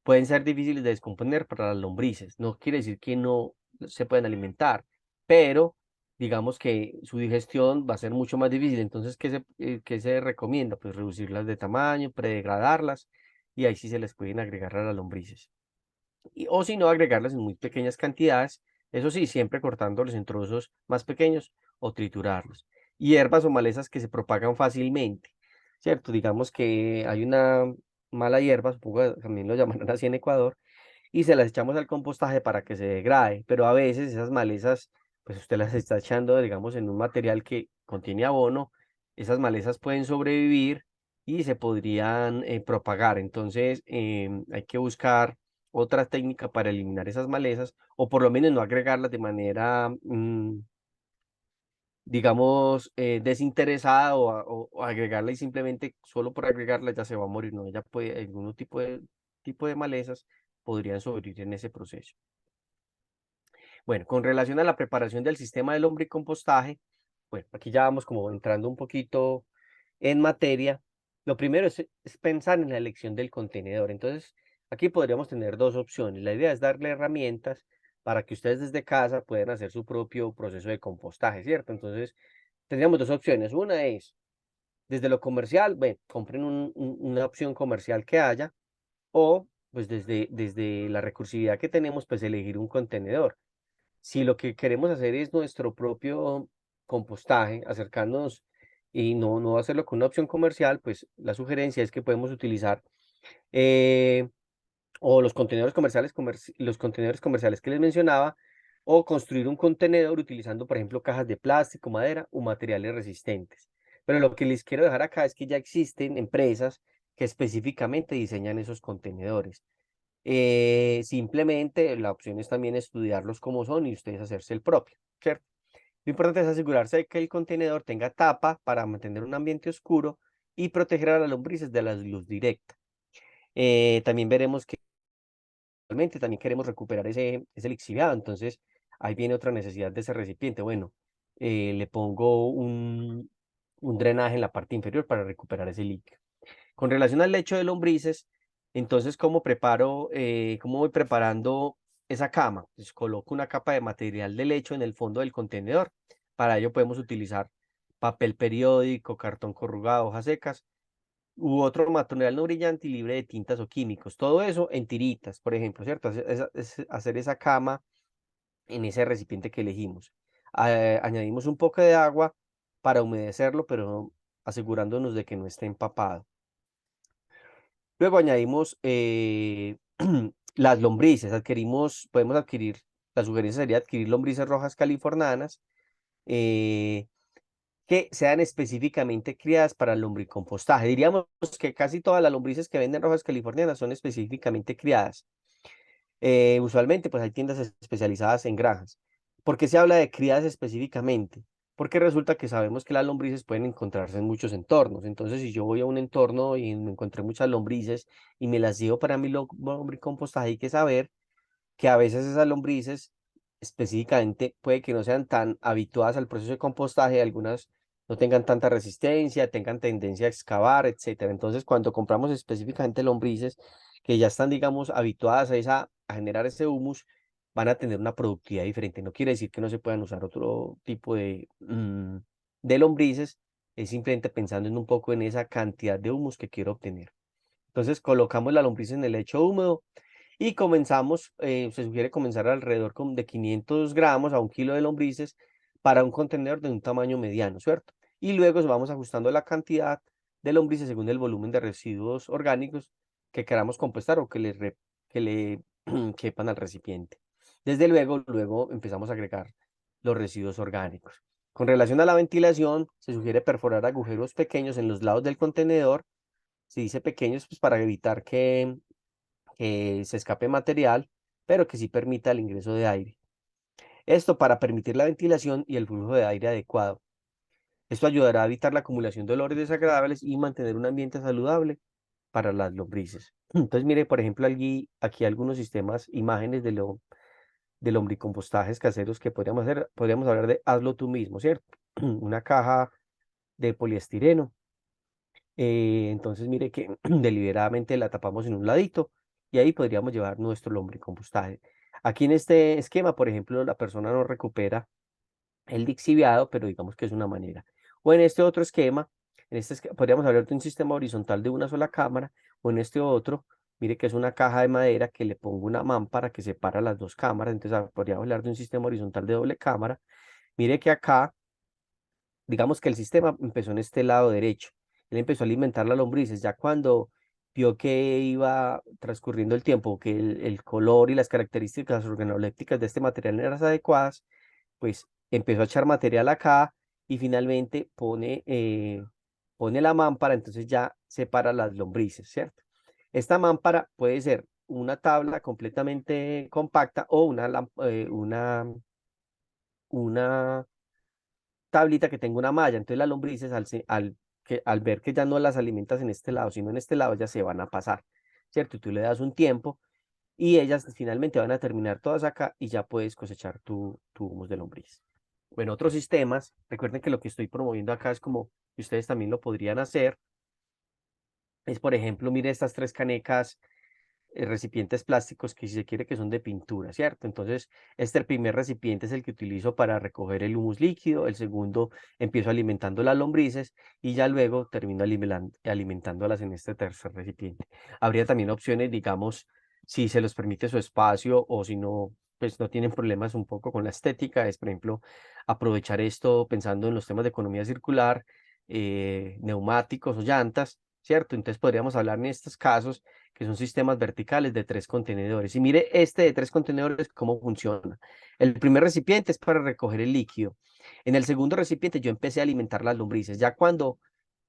pueden ser difíciles de descomponer para las lombrices. No quiere decir que no se puedan alimentar, pero digamos que su digestión va a ser mucho más difícil. Entonces, qué se recomienda? Pues reducirlas de tamaño, predegradarlas, y ahí sí se les pueden agregar a las lombrices. O si no, agregarlas en muy pequeñas cantidades, eso sí, siempre cortándolos en trozos más pequeños o triturarlos. Hierbas o malezas que se propagan fácilmente, ¿cierto? Digamos que hay una mala hierba, supongo que también lo llamarán así en Ecuador, y se las echamos al compostaje para que se degrade, pero a veces esas malezas, pues usted las está echando, digamos, en un material que contiene abono, esas malezas pueden sobrevivir y se podrían propagar. Entonces, hay que buscar otra técnica para eliminar esas malezas o por lo menos no agregarlas de manera, digamos, desinteresada o agregarla y simplemente solo por agregarla ya se va a morir. No, ella puede, algún tipo de malezas podrían sobrevivir en ese proceso. Bueno, con relación a la preparación del sistema del lombricompostaje, bueno, aquí ya vamos como entrando un poquito en materia. Lo primero es pensar en la elección del contenedor. Entonces, aquí podríamos tener dos opciones. La idea es darle herramientas para que ustedes desde casa puedan hacer su propio proceso de compostaje, ¿cierto? Entonces, tendríamos dos opciones. Una es, desde lo comercial, bueno, compren una opción comercial que haya, o pues desde la recursividad que tenemos, pues elegir un contenedor. Si lo que queremos hacer es nuestro propio compostaje, acercarnos y no hacerlo con una opción comercial, pues la sugerencia es que podemos utilizar eh, o los contenedores comerciales, los contenedores comerciales que les mencionaba, o construir un contenedor utilizando, por ejemplo, cajas de plástico, madera o materiales resistentes. Pero lo que les quiero dejar acá es que ya existen empresas que específicamente diseñan esos contenedores. Simplemente la opción es también estudiarlos como son y ustedes hacerse el propio, ¿cierto? Lo importante es asegurarse de que el contenedor tenga tapa para mantener un ambiente oscuro y proteger a las lombrices de la luz directa. También veremos que realmente también queremos recuperar ese lixiviado, entonces ahí viene otra necesidad de ese recipiente. Bueno, le pongo un drenaje en la parte inferior para recuperar ese líquido. Con relación al lecho de lombrices, entonces, cómo voy preparando esa cama? Pues coloco una capa de material de lecho en el fondo del contenedor. Para ello podemos utilizar papel periódico, cartón corrugado, hojas secas u otro material no brillante y libre de tintas o químicos. Todo eso en tiritas, por ejemplo, ¿cierto? Hacer esa cama en ese recipiente que elegimos. Añadimos un poco de agua para humedecerlo, pero asegurándonos de que no esté empapado. Luego añadimos las lombrices, podemos adquirir, la sugerencia sería adquirir lombrices rojas californianas eh, que sean específicamente criadas para el lombricompostaje. Diríamos que casi todas las lombrices que venden rojas californianas son específicamente criadas. Usualmente, pues hay tiendas especializadas en granjas. ¿Por qué se habla de crías específicamente? Porque resulta que sabemos que las lombrices pueden encontrarse en muchos entornos. Entonces, si yo voy a un entorno y me encontré muchas lombrices y me las llevo para mi lombricompostaje, hay que saber que a veces esas lombrices específicamente puede que no sean tan habituadas al proceso de compostaje, algunas no tengan tanta resistencia, tengan tendencia a excavar, etcétera. Entonces, cuando compramos específicamente lombrices que ya están, digamos, habituadas a generar ese humus, van a tener una productividad diferente. No quiere decir que no se puedan usar otro tipo de lombrices, es simplemente pensando en un poco en esa cantidad de humus que quiero obtener. Entonces, colocamos la lombriz en el lecho húmedo y comenzamos, se sugiere comenzar alrededor de 500 gramos a 1 kilo de lombrices para un contenedor de un tamaño mediano, ¿cierto? Y luego vamos ajustando la cantidad de lombrices según el volumen de residuos orgánicos que queramos compostar o que le quepan al recipiente. Desde luego empezamos a agregar los residuos orgánicos. Con relación a la ventilación, se sugiere perforar agujeros pequeños en los lados del contenedor. Se dice pequeños pues para evitar que se escape material, pero que sí permita el ingreso de aire. Esto para permitir la ventilación y el flujo de aire adecuado. Esto ayudará a evitar la acumulación de olores desagradables y mantener un ambiente saludable para las lombrices. Entonces, mire, por ejemplo, aquí algunos sistemas, imágenes de lombricompostajes caseros que podríamos hacer. Podríamos hablar de hazlo tú mismo, ¿cierto? Una caja de poliestireno. Entonces, mire que deliberadamente la tapamos en un ladito y ahí podríamos llevar nuestro lombricompostaje. Aquí en este esquema, por ejemplo, la persona no recupera el lixiviado, pero digamos que es una manera. O en este otro esquema, podríamos hablar de un sistema horizontal de una sola cámara, o en este otro, mire que es una caja de madera que le pongo una mámpara que separa las dos cámaras. Entonces, podríamos hablar de un sistema horizontal de doble cámara. Mire que acá digamos que el sistema empezó en este lado derecho. Él empezó a alimentar las lombrices. Ya cuando vio que iba transcurriendo el tiempo, que el color y las características organolépticas de este material no eran las adecuadas, pues empezó a echar material acá y finalmente pone la mámpara, entonces ya separa las lombrices, ¿cierto? Esta mámpara puede ser una tabla completamente compacta o una tablita que tenga una malla. Entonces las lombrices al ver que ya no las alimentas en este lado, sino en este lado, ya se van a pasar, ¿cierto? Y tú le das un tiempo y ellas finalmente van a terminar todas acá y ya puedes cosechar tu humus de lombriz. Bueno, otros sistemas, recuerden que lo que estoy promoviendo acá es como que ustedes también lo podrían hacer. Es, por ejemplo, mire estas 3 canecas, recipientes plásticos que si se quiere que son de pintura, ¿cierto? Entonces, el primer recipiente es el que utilizo para recoger el humus líquido, el segundo empiezo alimentando las lombrices y ya luego termino alimentándolas en este tercer recipiente. Habría también opciones, digamos, si se los permite su espacio o si no, pues no tienen problemas un poco con la estética, es por ejemplo aprovechar esto pensando en los temas de economía circular, neumáticos o llantas, ¿cierto? Entonces podríamos hablar en estos casos que son sistemas verticales de 3 contenedores. Y mire este de 3 contenedores, cómo funciona. El primer recipiente es para recoger el líquido. En el segundo recipiente yo empecé a alimentar las lombrices. Ya cuando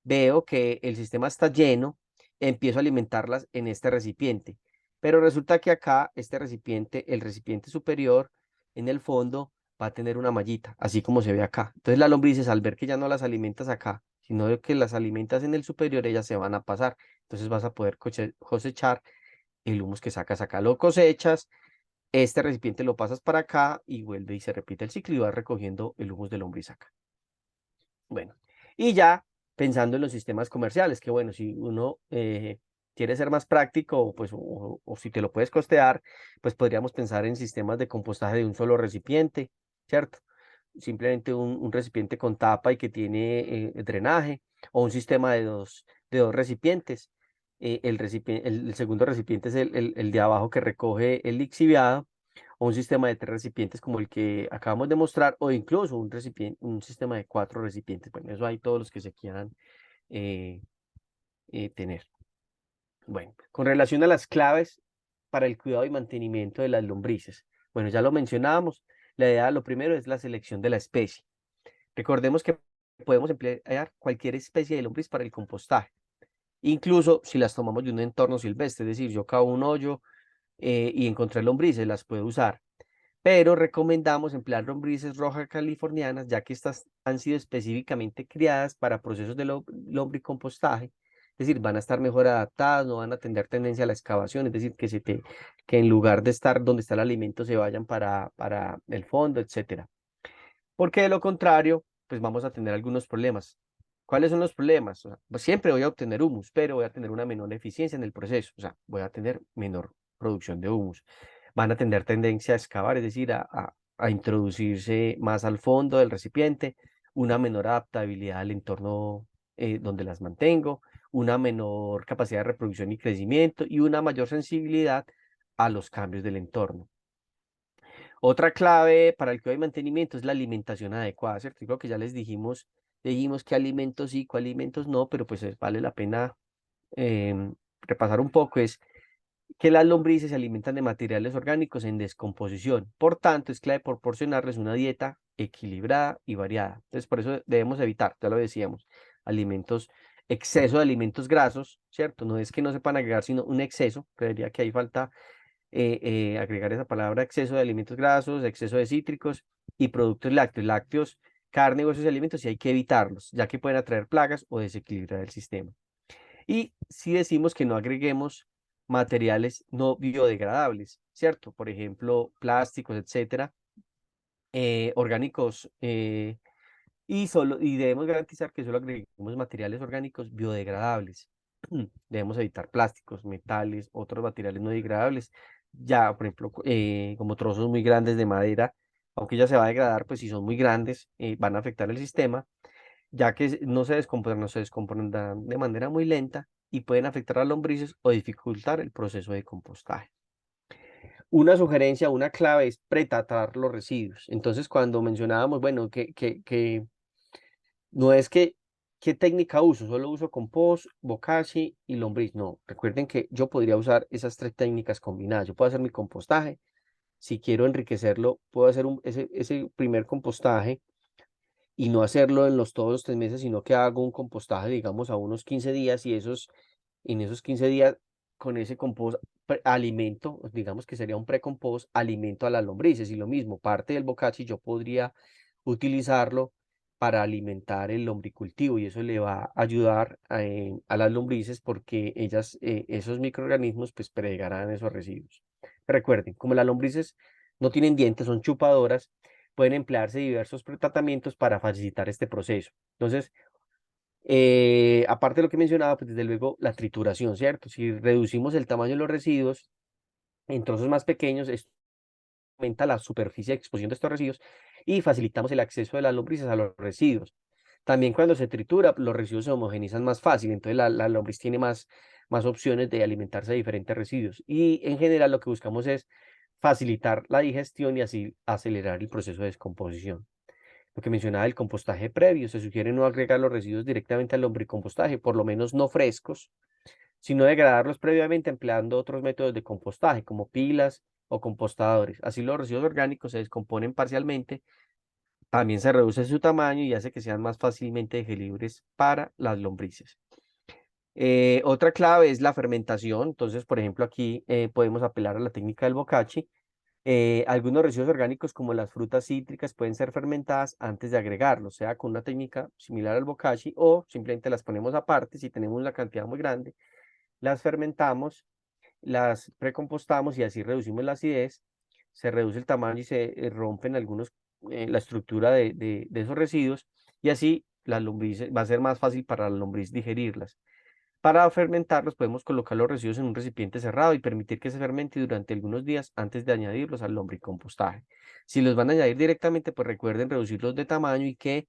veo que el sistema está lleno, empiezo a alimentarlas en este recipiente. Pero resulta que acá, este recipiente, el recipiente superior, en el fondo, va a tener una mallita, así como se ve acá. Entonces las lombrices, al ver que ya no las alimentas acá, sino que las alimentas en el superior, ellas se van a pasar. Entonces vas a poder cosechar el humus que sacas acá. Lo cosechas, este recipiente lo pasas para acá y vuelve y se repite el ciclo y vas recogiendo el humus de lombriz acá. Bueno, y ya pensando en los sistemas comerciales, que bueno, si uno quiere ser más práctico, pues, o si te lo puedes costear, pues podríamos pensar en sistemas de compostaje de un solo recipiente, ¿cierto? Simplemente un recipiente con tapa y que tiene drenaje, o un sistema de dos recipientes. El segundo recipiente es el de abajo que recoge el lixiviado, o un sistema de 3 recipientes como el que acabamos de mostrar, o incluso un sistema de 4 recipientes. Bueno, eso hay todos los que se quieran eh, tener. Bueno, con relación a las claves para el cuidado y mantenimiento de las lombrices. Bueno, ya lo mencionábamos. La idea, lo primero es la selección de la especie. Recordemos que podemos emplear cualquier especie de lombriz para el compostaje, incluso si las tomamos de un entorno silvestre, es decir, yo cavo un hoyo y encontré lombrices, las puedo usar. Pero recomendamos emplear lombrices rojas californianas, ya que estas han sido específicamente criadas para procesos de lombricompostaje, Es decir, van a estar mejor adaptadas, no van a tener tendencia a la excavación, es decir, que en lugar de estar donde está el alimento se vayan para el fondo, etcétera. Porque de lo contrario, pues vamos a tener algunos problemas. ¿Cuáles son los problemas? O sea, pues siempre voy a obtener humus, pero voy a tener una menor eficiencia en el proceso, o sea, voy a tener menor producción de humus. Van a tener tendencia a excavar, es decir, a introducirse más al fondo del recipiente, una menor adaptabilidad al entorno donde las mantengo, una menor capacidad de reproducción y crecimiento y una mayor sensibilidad a los cambios del entorno. Otra clave para el cuidado y mantenimiento es la alimentación adecuada, ¿cierto? Yo creo que ya dijimos qué alimentos sí, qué alimentos no, pero pues vale la pena repasar un poco, es que las lombrices se alimentan de materiales orgánicos en descomposición. Por tanto, es clave proporcionarles una dieta equilibrada y variada. Entonces, por eso debemos evitar, ya lo decíamos, alimentos, exceso de alimentos grasos, ¿cierto? No es que no sepan agregar, sino un exceso. Creería que ahí falta agregar esa palabra: exceso de alimentos grasos, exceso de cítricos y productos lácteos. Lácteos, carne, huesos y alimentos, y hay que evitarlos, ya que pueden atraer plagas o desequilibrar el sistema. Y si decimos que no agreguemos materiales no biodegradables, ¿cierto? Por ejemplo, plásticos, etcétera, orgánicos, y debemos garantizar que solo agreguemos materiales orgánicos biodegradables. Debemos evitar plásticos, metales, otros materiales no degradables. Ya, por ejemplo, como trozos muy grandes de madera, aunque ya se va a degradar, pues si son muy grandes, van a afectar el sistema, ya que no se descomponen de manera muy lenta y pueden afectar a lombrices o dificultar el proceso de compostaje. Una sugerencia, una clave es pretratar los residuos. Entonces, cuando mencionábamos, bueno, que no es qué técnica uso, solo uso compost, bokashi y lombriz. No, recuerden que yo podría usar esas tres técnicas combinadas. Yo puedo hacer mi compostaje. Si quiero enriquecerlo, puedo hacer ese primer compostaje y no hacerlo todos los 3 meses, sino que hago un compostaje, digamos, a unos 15 días, y en esos 15 días, con ese compost, alimento, digamos que sería un precompost, alimento a las lombrices. Y lo mismo, parte del bokashi yo podría utilizarlo para alimentar el lombricultivo, y eso le va a ayudar a las lombrices, porque ellas, esos microorganismos, pues pregarán esos residuos. Recuerden, como las lombrices no tienen dientes, son chupadoras, pueden emplearse diversos tratamientos para facilitar este proceso. Entonces, aparte de lo que mencionaba, pues desde luego la trituración, ¿cierto? Si reducimos el tamaño de los residuos en trozos más pequeños, esto aumenta la superficie de exposición de estos residuos y facilitamos el acceso de las lombrices a los residuos. También cuando se tritura, los residuos se homogenizan más fácil, entonces la lombriz tiene más opciones de alimentarse de diferentes residuos. Y en general lo que buscamos es facilitar la digestión y así acelerar el proceso de descomposición. Lo que mencionaba el compostaje previo, se sugiere no agregar los residuos directamente al lombricompostaje, por lo menos no frescos, sino degradarlos previamente empleando otros métodos de compostaje, como pilas o compostadores. Así los residuos orgánicos se descomponen parcialmente, también se reduce su tamaño y hace que sean más fácilmente digeribles para las lombrices. Otra clave es la fermentación. Entonces, por ejemplo, aquí podemos apelar a la técnica del bokashi. Algunos residuos orgánicos, como las frutas cítricas, pueden ser fermentadas antes de agregarlos, sea con una técnica similar al bokashi, o simplemente las ponemos aparte. Si tenemos una cantidad muy grande, las fermentamos, las precompostamos y así reducimos la acidez, se reduce el tamaño y se rompen la estructura de esos residuos, y así las lombrices, va a ser más fácil para la lombriz digerirlas. Para fermentarlos podemos colocar los residuos en un recipiente cerrado y permitir que se fermente durante algunos días antes de añadirlos al lombricompostaje. Si los van a añadir directamente, pues recuerden reducirlos de tamaño y que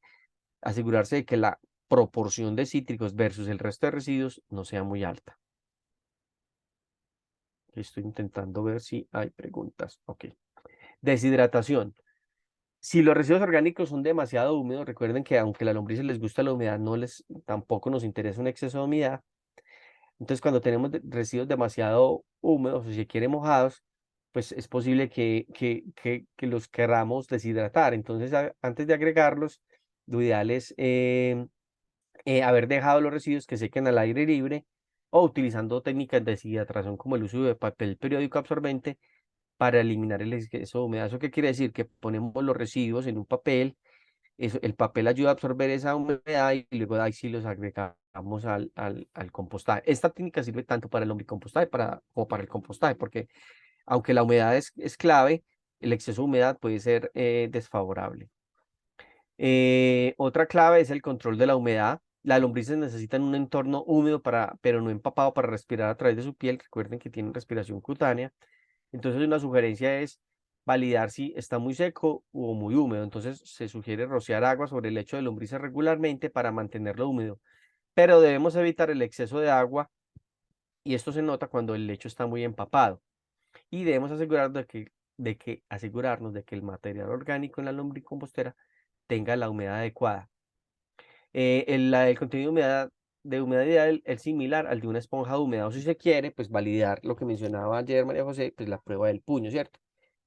asegurarse de que la proporción de cítricos versus el resto de residuos no sea muy alta. Estoy intentando ver si hay preguntas. Ok. Deshidratación. Si los residuos orgánicos son demasiado húmedos, recuerden que aunque a las lombrices les gusta la humedad, tampoco nos interesa un exceso de humedad. Entonces, cuando tenemos residuos demasiado húmedos, o si se quiere mojados, pues es posible que los queramos deshidratar. Entonces, antes de agregarlos, lo ideal es haber dejado los residuos que sequen al aire libre, o utilizando técnicas de deshidratación como el uso de papel periódico absorbente para eliminar el exceso de humedad. ¿Eso qué quiere decir? Que ponemos los residuos en un papel, el papel ayuda a absorber esa humedad y luego ahí sí los agregamos al compostaje. Esta técnica sirve tanto para el lombricompostaje como para el compostaje, porque aunque la humedad es clave, el exceso de humedad puede ser desfavorable. Otra clave es el control de la humedad. Las lombrices necesitan un entorno húmedo pero no empapado para respirar a través de su piel. Recuerden que tienen respiración cutánea. Entonces una sugerencia es validar si está muy seco o muy húmedo. Entonces se sugiere rociar agua sobre el lecho de lombrices regularmente para mantenerlo húmedo. Pero debemos evitar el exceso de agua y esto se nota cuando el lecho está muy empapado. Y debemos asegurarnos de que el material orgánico en la lombricompostera tenga la humedad adecuada. El contenido de humedad ideal es similar al de una esponja húmeda, o si se quiere, pues validar lo que mencionaba ayer María José, pues la prueba del puño, ¿cierto?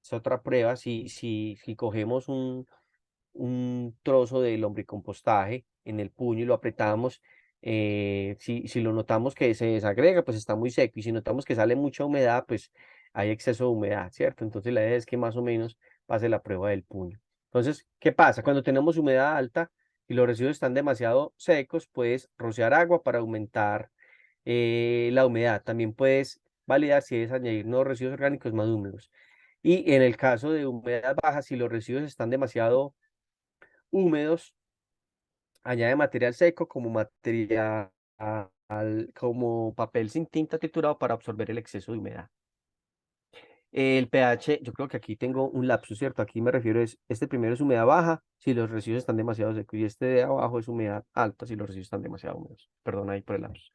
Es otra prueba, si cogemos un trozo de lombricompostaje en el puño y lo apretamos, si lo notamos que se desagrega, pues está muy seco, y si notamos que sale mucha humedad, pues hay exceso de humedad, ¿cierto? Entonces la idea es que más o menos pase la prueba del puño. Entonces, ¿qué pasa? Cuando tenemos humedad alta y los residuos están demasiado secos, puedes rociar agua para aumentar la humedad. También puedes validar si debes añadir nuevos residuos orgánicos más húmedos. Y en el caso de humedad baja, si los residuos están demasiado húmedos, añade material seco como papel sin tinta triturado para absorber el exceso de humedad. El pH, yo creo que aquí tengo un lapsus, ¿cierto? Aquí me refiero este primero es humedad baja si los residuos están demasiado secos y este de abajo es humedad alta si los residuos están demasiado húmedos. Perdón ahí por el lapsus.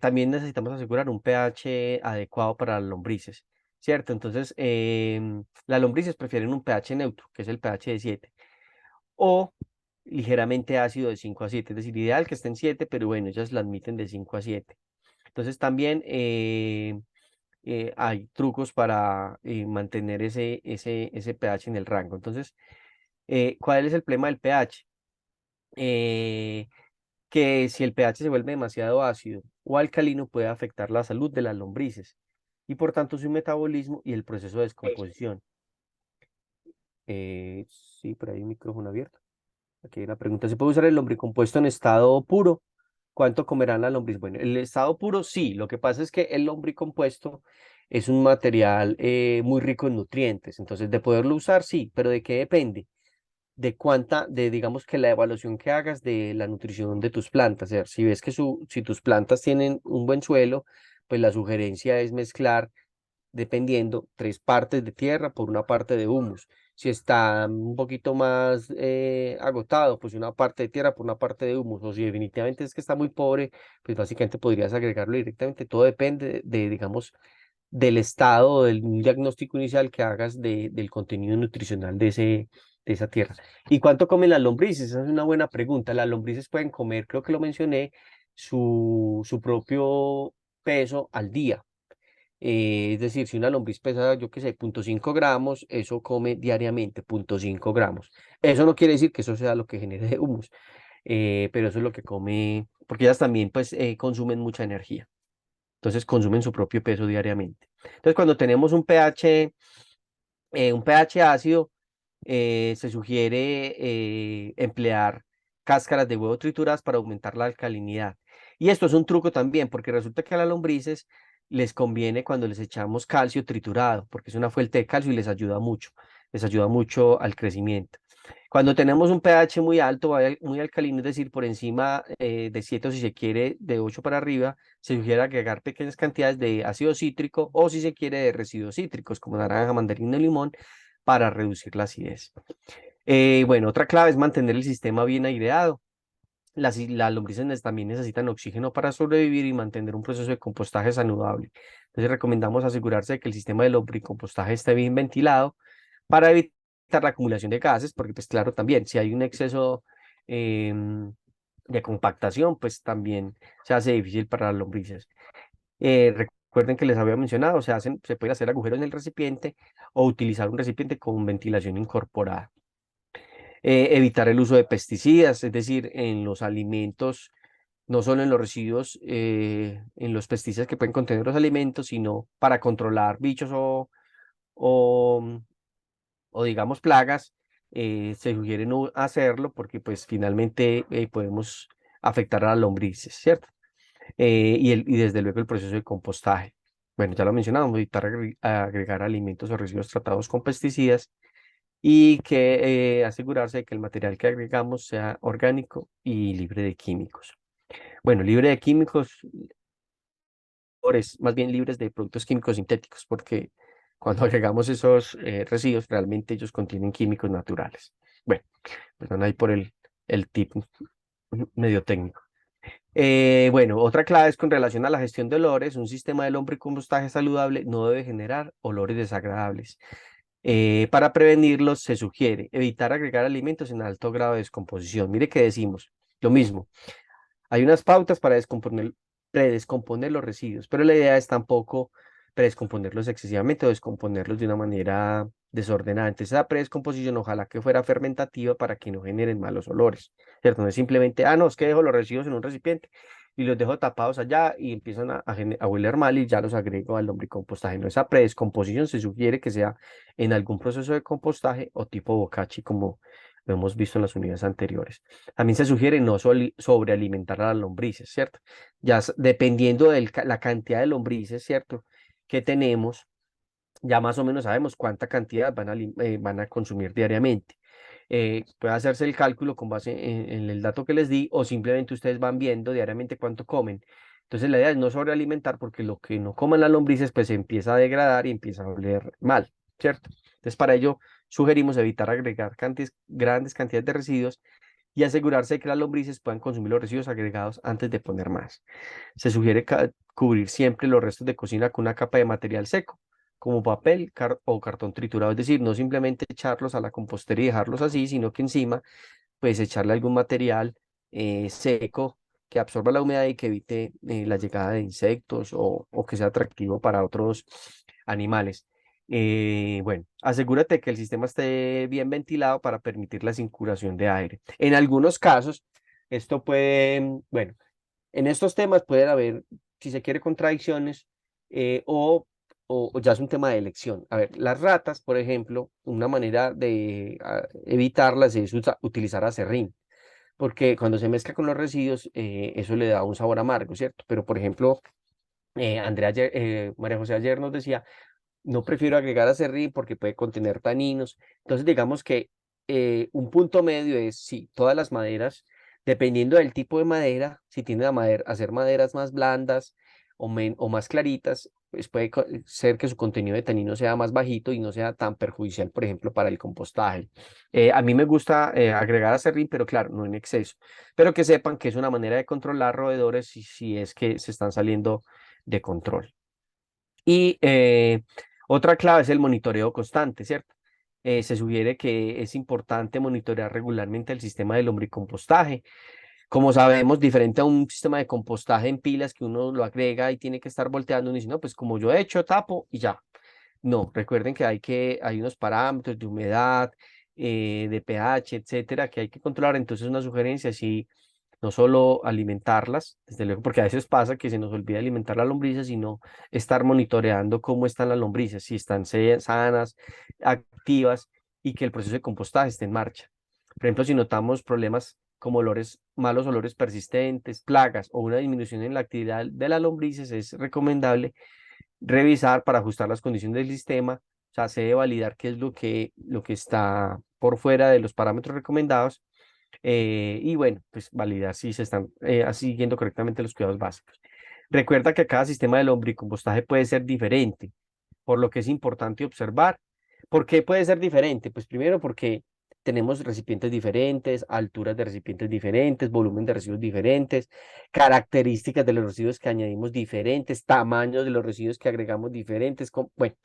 También necesitamos asegurar un pH adecuado para las lombrices, ¿cierto? Entonces, las lombrices prefieren un pH neutro, que es el pH de 7, o ligeramente ácido de 5 a 7, es decir, ideal que estén 7, pero bueno, ellas la admiten de 5 a 7. Entonces también hay trucos para mantener ese pH en el rango. Entonces, ¿cuál es el problema del pH? Eh, que si el pH se vuelve demasiado ácido o alcalino puede afectar la salud de las lombrices y por tanto su metabolismo y el proceso de descomposición. Sí, por ahí hay un micrófono abierto. Aquí hay una pregunta. ¿Se puede usar el lombricompuesto en estado puro? ¿Cuánto comerán las lombrices? Bueno, el estado puro sí. Lo que pasa es que el lombricompuesto es un material muy rico en nutrientes. Entonces, de poderlo usar, sí. ¿Pero de qué depende? Digamos que la evaluación que hagas de la nutrición de tus plantas. O sea, si ves que si tus plantas tienen un buen suelo, pues la sugerencia es mezclar dependiendo, 3 partes de tierra por una parte de humus. Si está un poquito más agotado, pues una parte de tierra por una parte de humus. O si definitivamente es que está muy pobre, pues básicamente podrías agregarlo directamente. Todo depende digamos, del estado o del diagnóstico inicial que hagas del contenido nutricional de esa tierra. ¿Y cuánto comen las lombrices? Esa es una buena pregunta. Las lombrices pueden comer, creo que lo mencioné, su propio peso al día. Es decir, si una lombriz pesa, yo qué sé, 0,5 gramos, eso come diariamente, 0,5 gramos. Eso no quiere decir que eso sea lo que genere humus, pero eso es lo que come, porque ellas también pues consumen mucha energía. Entonces consumen su propio peso diariamente. Entonces cuando tenemos un pH ácido, se sugiere emplear cáscaras de huevo trituradas para aumentar la alcalinidad. Y esto es un truco también, porque resulta que a las lombrices les conviene cuando les echamos calcio triturado, porque es una fuente de calcio y les ayuda mucho al crecimiento. Cuando tenemos un pH muy alto, muy alcalino, es decir, por encima de 7 o si se quiere de 8 para arriba, se sugiere agregar pequeñas cantidades de ácido cítrico o si se quiere de residuos cítricos como naranja, mandarina y limón para reducir la acidez. Bueno, otra clave es mantener el sistema bien aireado. Las lombrices también necesitan oxígeno para sobrevivir y mantener un proceso de compostaje saludable. Entonces recomendamos asegurarse de que el sistema de lombricompostaje esté bien ventilado para evitar la acumulación de gases, porque pues claro, también si hay un exceso de compactación, pues también se hace difícil para las lombrices. Recuerden que les había mencionado, se puede hacer agujeros en el recipiente o utilizar un recipiente con ventilación incorporada. Evitar el uso de pesticidas, es decir, en los alimentos, no solo en los residuos, en los pesticidas que pueden contener los alimentos, sino para controlar bichos o, o digamos plagas, se sugiere no hacerlo porque pues finalmente podemos afectar a las lombrices, ¿cierto? Y desde luego el proceso de compostaje. Bueno, ya lo mencionamos, evitar agregar alimentos o residuos tratados con pesticidas y que asegurarse de que el material que agregamos sea orgánico y libre de químicos. Bueno, libre de químicos, más bien libres de productos químicos sintéticos, porque cuando agregamos esos residuos, realmente ellos contienen químicos naturales. Bueno, perdón ahí por el tip medio técnico. Bueno, otra clave es con relación a la gestión de olores. Un sistema de lombricompostaje saludable no debe generar olores desagradables. Para prevenirlos, se sugiere evitar agregar alimentos en alto grado de descomposición. Mire que decimos lo mismo. Hay unas pautas para predescomponer los residuos, pero la idea es tampoco predescomponerlos excesivamente o descomponerlos de una manera desordenada. Entonces, esa predescomposición ojalá que fuera fermentativa para que no generen malos olores, ¿cierto? No es simplemente, no, es que dejo los residuos en un recipiente y los dejo tapados allá y empiezan a oler mal y ya los agrego al lombricompostaje. No, esa predescomposición se sugiere que sea en algún proceso de compostaje o tipo bocachi, como lo hemos visto en las unidades anteriores. También se sugiere no sobrealimentar a las lombrices, ¿cierto? Dependiendo de la cantidad de lombrices, ¿cierto? Que tenemos, ya más o menos sabemos cuánta cantidad van a consumir diariamente. Puede hacerse el cálculo con base en el dato que les di o simplemente ustedes van viendo diariamente cuánto comen. Entonces la idea es no sobrealimentar porque lo que no coman las lombrices pues se empieza a degradar y empieza a oler mal, ¿cierto? Entonces para ello sugerimos evitar agregar grandes cantidades de residuos y asegurarse de que las lombrices puedan consumir los residuos agregados antes de poner más. Se sugiere cubrir siempre los restos de cocina con una capa de material seco, como papel o cartón triturado, es decir, no simplemente echarlos a la compostera y dejarlos así, sino que encima, pues echarle algún material seco que absorba la humedad y que evite la llegada de insectos o que sea atractivo para otros animales. Bueno, asegúrate que el sistema esté bien ventilado para permitir la circulación de aire. En algunos casos, esto puede, bueno, en estos temas pueden haber, si se quiere, contradicciones eh, o, o ya es un tema de elección. A ver, las ratas, por ejemplo, una manera de evitarlas es utilizar aserrín, porque cuando se mezcla con los residuos, eso le da un sabor amargo, ¿cierto? Pero, por ejemplo, María José ayer nos decía, no prefiero agregar aserrín porque puede contener taninos. Entonces, digamos que un punto medio es, sí, todas las maderas, dependiendo del tipo de madera, si tienden a ser maderas más blandas o más claritas, pues puede ser que su contenido de tanino sea más bajito y no sea tan perjudicial, por ejemplo, para el compostaje. A mí me gusta agregar aserrín, pero claro, no en exceso. Pero que sepan que es una manera de controlar roedores si es que se están saliendo de control. Y otra clave es el monitoreo constante, ¿cierto? Se sugiere que es importante monitorear regularmente el sistema de lombricompostaje. Como sabemos, diferente a un sistema de compostaje en pilas que uno lo agrega y tiene que estar volteando, uno dice, no, pues como yo he hecho, tapo y ya. No, recuerden que hay unos parámetros de humedad, de pH, etcétera, que hay que controlar. Entonces, una sugerencia, sí, no solo alimentarlas, desde luego, porque a veces pasa que se nos olvida alimentar las lombrices, sino estar monitoreando cómo están las lombrices, si están sanas, activas y que el proceso de compostaje esté en marcha. Por ejemplo, si notamos problemas como malos olores persistentes, plagas o una disminución en la actividad de las lombrices, es recomendable revisar para ajustar las condiciones del sistema. O sea, se debe validar qué es lo que está por fuera de los parámetros recomendados y bueno, pues validar si se están siguiendo correctamente los cuidados básicos. Recuerda que cada sistema de lombricompostaje puede ser diferente, por lo que es importante observar. ¿Por qué puede ser diferente? Pues primero porque tenemos recipientes diferentes, alturas de recipientes diferentes, volumen de residuos diferentes, características de los residuos que añadimos diferentes, tamaños de los residuos que agregamos diferentes. Bueno,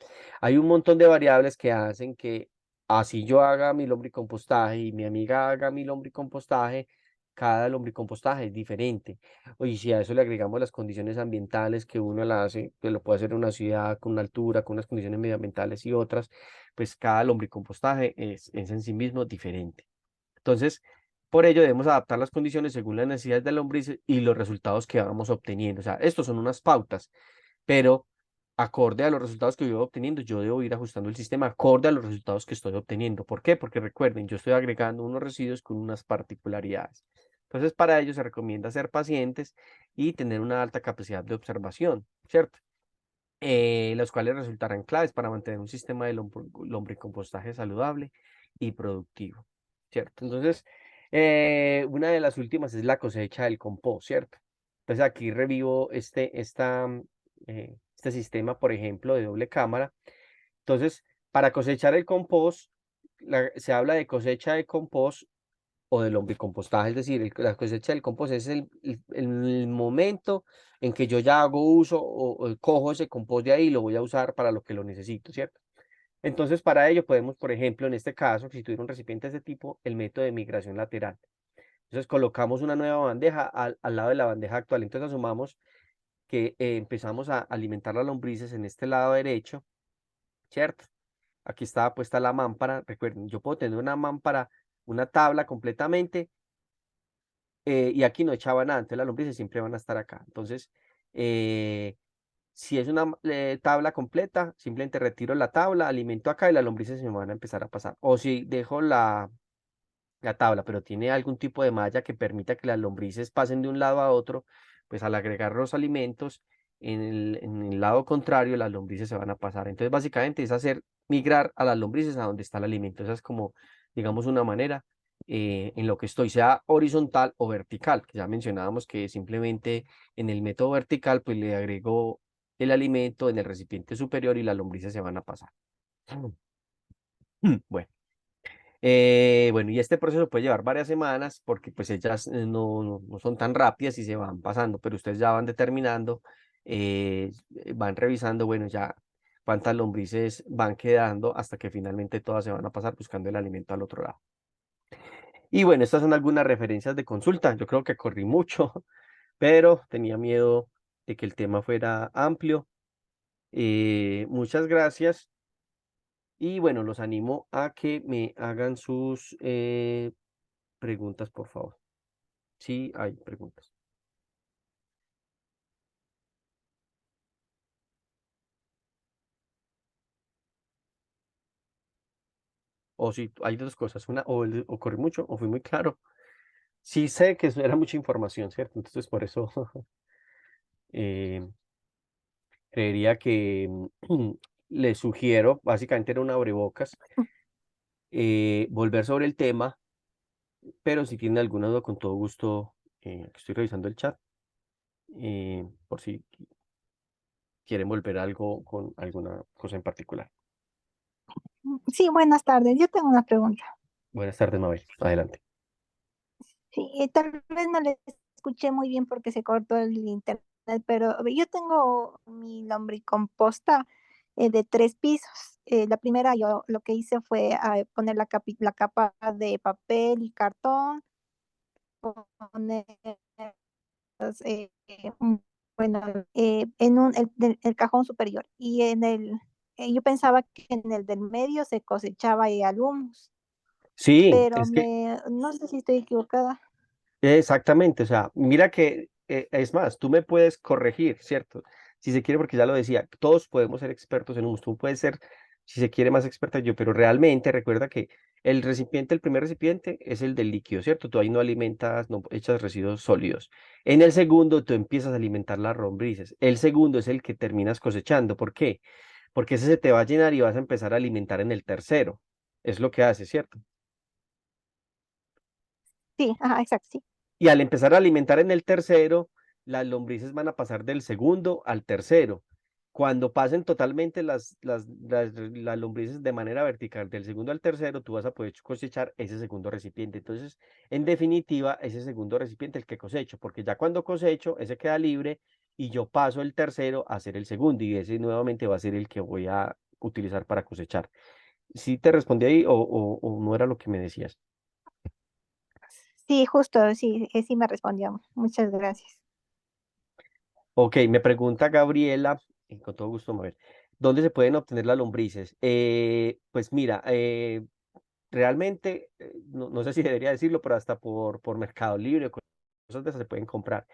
hay un montón de variables que hacen que así yo haga mi lombricompostaje y mi amiga haga mi lombricompostaje, cada lombricompostaje es diferente. Y si a eso le agregamos las condiciones ambientales que uno la hace, que lo puede hacer en una ciudad con una altura, con unas condiciones medioambientales y otras, pues cada lombricompostaje es en sí mismo diferente. Entonces, por ello debemos adaptar las condiciones según las necesidades del lombriz y los resultados que vamos obteniendo. O sea, estos son unas pautas, pero acorde a los resultados que yo voy obteniendo, yo debo ir ajustando el sistema acorde a los resultados que estoy obteniendo. ¿Por qué? Porque recuerden, yo estoy agregando unos residuos con unas particularidades. Entonces, para ello se recomienda ser pacientes y tener una alta capacidad de observación, ¿cierto? Los cuales resultarán claves para mantener un sistema de lombricompostaje saludable y productivo, ¿cierto? Entonces, una de las últimas es la cosecha del compost, ¿cierto? Entonces, aquí revivo este sistema, por ejemplo, de doble cámara. Entonces, para cosechar el compost, se habla de cosecha de compost o del lombricompostaje, es decir, la cosecha del compost es el momento en que yo ya hago uso o cojo ese compost de ahí y lo voy a usar para lo que lo necesito, ¿cierto? Entonces, para ello podemos, por ejemplo, en este caso, si tuviera un recipiente de este tipo, el método de migración lateral. Entonces, colocamos una nueva bandeja al lado de la bandeja actual. Entonces, asumamos que empezamos a alimentar las lombrices en este lado derecho, ¿cierto? Aquí estaba puesta la mámpara. Recuerden, yo puedo tener una mámpara, una tabla completamente, y aquí no echaba nada, entonces las lombrices siempre van a estar acá. Entonces, eh, si es una tabla completa, simplemente retiro la tabla, alimento acá y las lombrices se me van a empezar a pasar. O si dejo la tabla, pero tiene algún tipo de malla que permita que las lombrices pasen de un lado a otro, pues al agregar los alimentos en el lado contrario, las lombrices se van a pasar. Entonces, básicamente es hacer migrar a las lombrices a donde está el alimento. Esa es como, digamos, una manera en lo que estoy, sea horizontal o vertical, que ya mencionábamos que simplemente en el método vertical, pues le agrego el alimento en el recipiente superior y las lombrices se van a pasar. Bueno. Bueno, y este proceso puede llevar varias semanas porque pues ellas no son tan rápidas y se van pasando, pero ustedes ya van determinando, van revisando, bueno, ya cuántas lombrices van quedando hasta que finalmente todas se van a pasar buscando el alimento al otro lado. Y bueno, estas son algunas referencias de consulta. Yo creo que corrí mucho, pero tenía miedo de que el tema fuera amplio. Muchas gracias. Y bueno, los animo a que me hagan sus preguntas, por favor. Sí, hay preguntas. O si hay dos cosas, una, o corrí mucho, o fui muy claro. Sí sé que eso era mucha información, ¿cierto? Entonces, por eso eh, creería que le sugiero, básicamente era un abrebocas, volver sobre el tema, pero si tienen alguna duda, con todo gusto, que estoy revisando el chat, por si quieren volver a algo con alguna cosa en particular. Sí, buenas tardes. Yo tengo una pregunta. Buenas tardes, Mabel. Adelante. Sí, tal vez no le escuché muy bien porque se cortó el internet, pero yo tengo mi lombricomposta de 3 pisos. La primera yo lo que hice fue poner la capa de papel y cartón, poner, bueno, el cajón superior y yo pensaba que en el del medio se cosechaba el humus, Sí, pero es que no sé si estoy equivocada. exactamente, o sea, mira que es más, tú me puedes corregir, ¿cierto? Si se quiere, porque ya lo decía, todos podemos ser expertos en humus, tú puedes ser, si se quiere, más experta que yo, pero realmente recuerda que el recipiente, el primer recipiente es el del líquido, ¿cierto? Tú ahí no alimentas, no echas residuos sólidos. En el segundo, tú empiezas a alimentar las lombrices. El segundo es el que terminas cosechando. ¿Por qué? Porque ese se te va a llenar y vas a empezar a alimentar en el tercero. Es lo que hace, ¿cierto? Sí, ajá, exacto, sí. Y al empezar a alimentar en el tercero, las lombrices van a pasar del segundo al tercero. Cuando pasen totalmente las lombrices de manera vertical del segundo al tercero, tú vas a poder cosechar ese segundo recipiente. Entonces, en definitiva, ese segundo recipiente el que cosecho, porque ya cuando cosecho, ese queda libre y yo paso el tercero a ser el segundo y ese nuevamente va a ser el que voy a utilizar para cosechar. ¿Sí te respondí ahí o no era lo que me decías? Sí, justo, sí, sí me respondió. Muchas gracias. Ok, me pregunta Gabriela, y con todo gusto, a ver, ¿dónde se pueden obtener las lombrices? Pues mira, realmente, no sé si debería decirlo, pero hasta por Mercado Libre, cosas de esas se pueden comprar.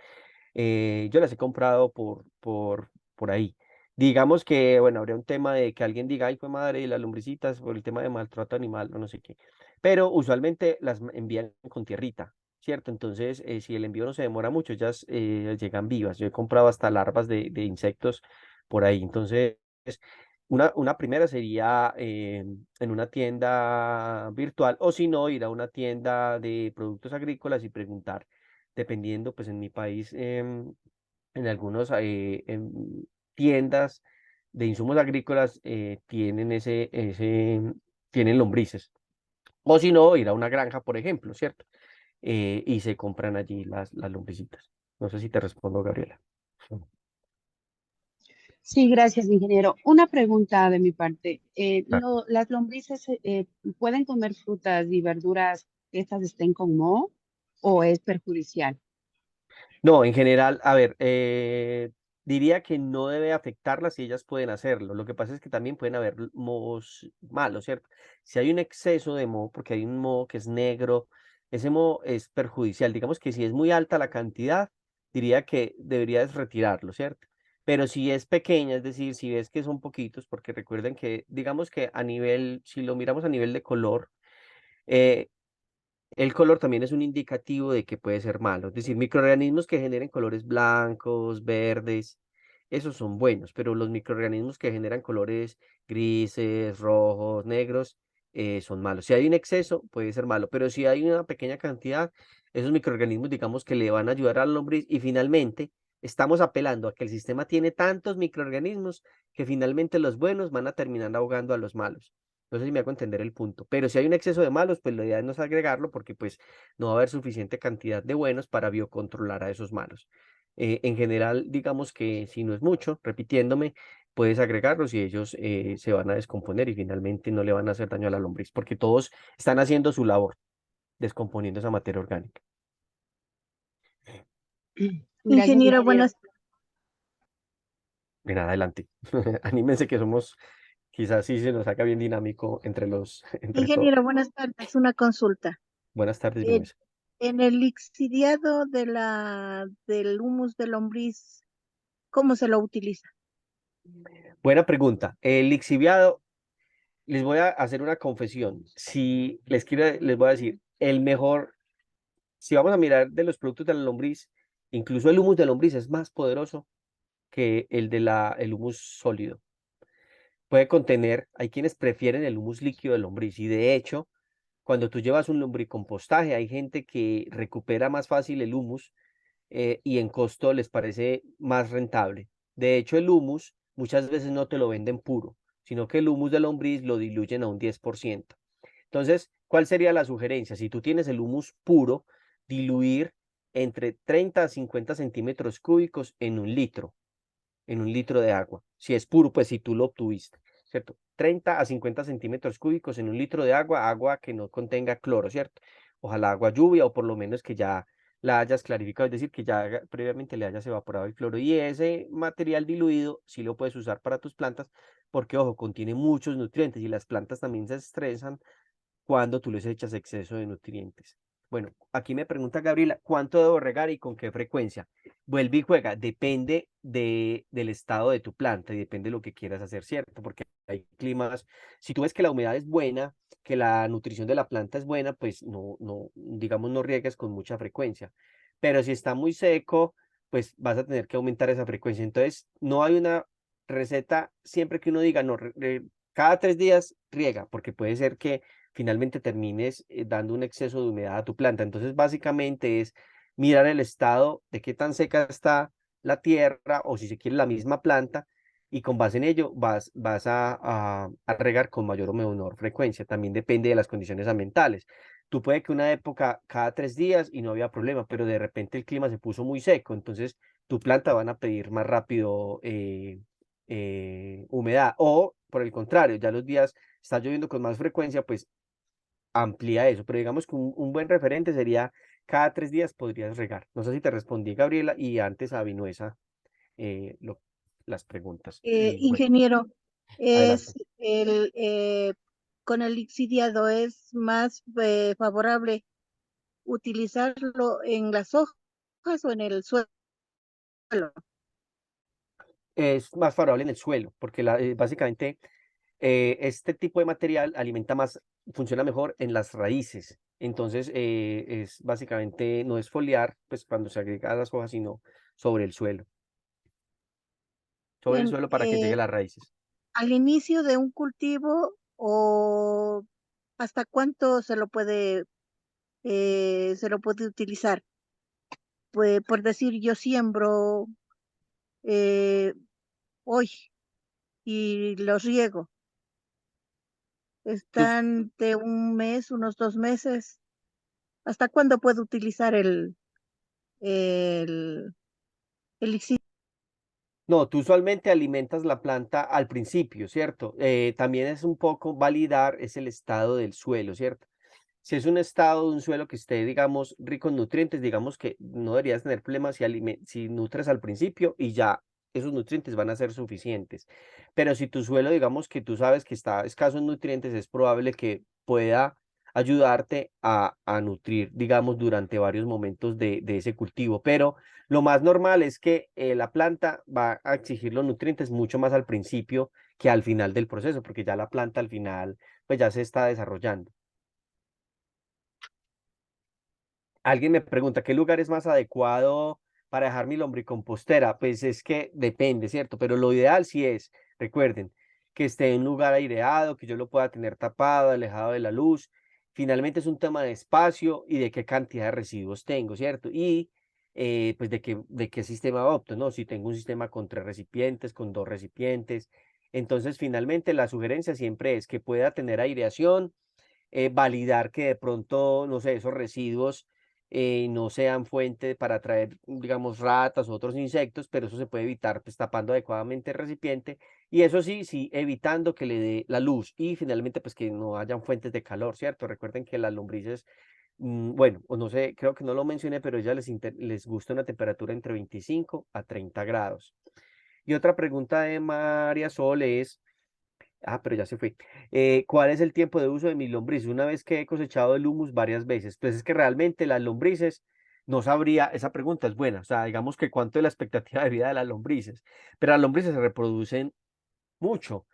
Yo las he comprado por ahí. Digamos que, bueno, habría un tema de que alguien diga, ay, fue madre, y las lombricitas por el tema de maltrato animal o no sé qué. Pero usualmente las envían con tierrita, ¿cierto? Entonces, si el envío no se demora mucho, ellas llegan vivas. Yo he comprado hasta larvas de insectos por ahí. Entonces, una primera sería en una tienda virtual o si no, ir a una tienda de productos agrícolas y preguntar, dependiendo, pues en mi país, en algunos tiendas de insumos agrícolas tienen tienen lombrices. O si no, ir a una granja, por ejemplo, ¿cierto? Y se compran allí las lombricitas. No sé si te respondo, Gabriela. Sí, gracias, ingeniero. Una pregunta de mi parte. Claro. ¿Las lombrices pueden comer frutas y verduras que estas estén con moho o es perjudicial? No, en general, a ver, diría que no debe afectarlas si ellas pueden hacerlo. Lo que pasa es que también pueden haber mohos malos, ¿cierto? Si hay un exceso de moho, porque hay un moho que es negro, ese moho es perjudicial. Digamos que si es muy alta la cantidad, diría que deberías retirarlo, ¿cierto? Pero si es pequeña, es decir, si ves que son poquitos, porque recuerden que, digamos que a nivel, si lo miramos a nivel de color, eh, el color también es un indicativo de que puede ser malo. Es decir, microorganismos que generen colores blancos, verdes, esos son buenos, pero los microorganismos que generan colores grises, rojos, negros, son malos. Si hay un exceso, puede ser malo, pero si hay una pequeña cantidad, esos microorganismos, digamos que le van a ayudar a la lombriz y finalmente estamos apelando a que el sistema tiene tantos microorganismos que finalmente los buenos van a terminar ahogando a los malos. No sé si me hago entender el punto, pero si hay un exceso de malos, pues la idea no es agregarlo porque pues no va a haber suficiente cantidad de buenos para biocontrolar a esos malos. En general, digamos que si no es mucho, repitiéndome, puedes agregarlos y ellos se van a descomponer y finalmente no le van a hacer daño a la lombriz porque todos están haciendo su labor, descomponiendo esa materia orgánica. Gracias, Ingeniero, ingeniero. Bien, adelante. Anímense que somos, quizás sí se nos haga bien dinámico entre entre todos. Buenas tardes. Una consulta. Buenas tardes, En, Vanessa. en el lixiviado del humus de lombriz, ¿cómo se lo utiliza? Buena pregunta. El lixiviado, les voy a hacer una confesión. Si les quiero, les voy a decir, el mejor, si vamos a mirar de los productos de la lombriz, incluso el humus de lombriz es más poderoso que el el humus sólido. Puede contener, hay quienes prefieren el humus líquido de lombriz y de hecho, cuando tú llevas un lombricompostaje, hay gente que recupera más fácil el humus y en costo les parece más rentable. De hecho, el humus muchas veces no te lo venden puro, sino que el humus de lombriz lo diluyen a un 10%. Entonces, ¿cuál sería la sugerencia? Si tú tienes el humus puro, diluir entre 30 a 50 centímetros cúbicos en un litro de agua. Si es puro, pues si tú lo obtuviste, ¿cierto? 30 a 50 centímetros cúbicos en un litro de agua, agua que no contenga cloro, ¿cierto? Ojalá agua lluvia o por lo menos que ya la hayas clarificado, es decir, que ya previamente le hayas evaporado el cloro. Y ese material diluido sí lo puedes usar para tus plantas porque, ojo, contiene muchos nutrientes y las plantas también se estresan cuando tú les echas exceso de nutrientes. Bueno, aquí me pregunta Gabriela, ¿cuánto debo regar y con qué frecuencia? Vuelve y juega, depende del estado de tu planta y depende de lo que quieras hacer, ¿cierto? Porque hay climas, si tú ves que la humedad es buena, que la nutrición de la planta es buena, pues digamos, no riegues con mucha frecuencia. Pero si está muy seco, pues vas a tener que aumentar esa frecuencia. Entonces, no hay una receta siempre que uno diga, no, cada 3 días riega, porque puede ser que finalmente termines dando un exceso de humedad a tu planta. Entonces, básicamente es mirar el estado de qué tan seca está la tierra o si se quiere la misma planta y con base en ello vas a regar con mayor o menor frecuencia. También depende de las condiciones ambientales. Tú puede que una época cada 3 días y no había problema, pero de repente el clima se puso muy seco, entonces tu planta van a pedir más rápido humedad o por el contrario, ya los días está lloviendo con más frecuencia, pues amplía eso, pero digamos que un buen referente sería cada 3 días podrías regar. No sé si te respondí, Gabriela, y antes a Vinuesa las preguntas. Y bueno, Ingeniero, es adelante. con el lixiviado es más favorable utilizarlo en las hojas o en el suelo. Es más favorable en el suelo, porque básicamente este tipo de material alimenta más, funciona mejor en las raíces. Entonces, es básicamente, no es foliar, pues cuando se agrega a las hojas, sino sobre el suelo. Sobre el Bien, suelo para que llegue a las raíces. al inicio de un cultivo o hasta cuánto se lo puede utilizar. Pues por decir, yo siembro eh, hoy y los riego. Tus- Están de un mes, unos 2 meses. ¿Hasta cuándo puedo utilizar el, el ixi- No, tú usualmente alimentas la planta al principio, ¿cierto? También es un poco validar, es el estado del suelo, ¿cierto? Si es un estado de un suelo que esté, digamos, rico en nutrientes, digamos que no deberías tener problemas si nutres al principio y ya esos nutrientes van a ser suficientes. Pero si tu suelo, digamos que tú sabes que está escaso en nutrientes, es probable que pueda ayudarte a nutrir, digamos, durante varios momentos de ese cultivo. Pero lo más normal es que la planta va a exigir los nutrientes mucho más al principio que al final del proceso, porque ya la planta al final, pues ya se está desarrollando. Alguien me pregunta, ¿qué lugar es más adecuado para dejar mi lombricompostera? Pues es que depende, ¿cierto? Pero lo ideal sí es, recuerden, que esté en un lugar aireado, que yo lo pueda tener tapado, alejado de la luz. Finalmente es un tema de espacio y de qué cantidad de residuos tengo, ¿cierto? Y pues de qué sistema opto, ¿no? Si tengo un sistema con 3 recipientes, con 2 recipientes. Entonces, finalmente la sugerencia siempre es que pueda tener aireación, validar que de pronto, no sé, esos residuos no sean fuente para atraer, digamos, ratas u otros insectos, pero eso se puede evitar pues, tapando adecuadamente el recipiente y eso sí, sí, evitando que le dé la luz y finalmente pues que no hayan fuentes de calor, ¿cierto? Recuerden que las lombrices, bueno, o no sé, creo que no lo mencioné, pero a ellas les gusta una temperatura entre 25 a 30 grados. Y otra pregunta de María Sol es, pero ya se fue. ¿Cuál es el tiempo de uso de mis lombrices? Una vez que he cosechado el humus varias veces. Pues es que realmente las lombrices, no sabría, esa pregunta es buena. O sea, digamos que cuánto es la expectativa de vida de las lombrices. Pero las lombrices se reproducen mucho.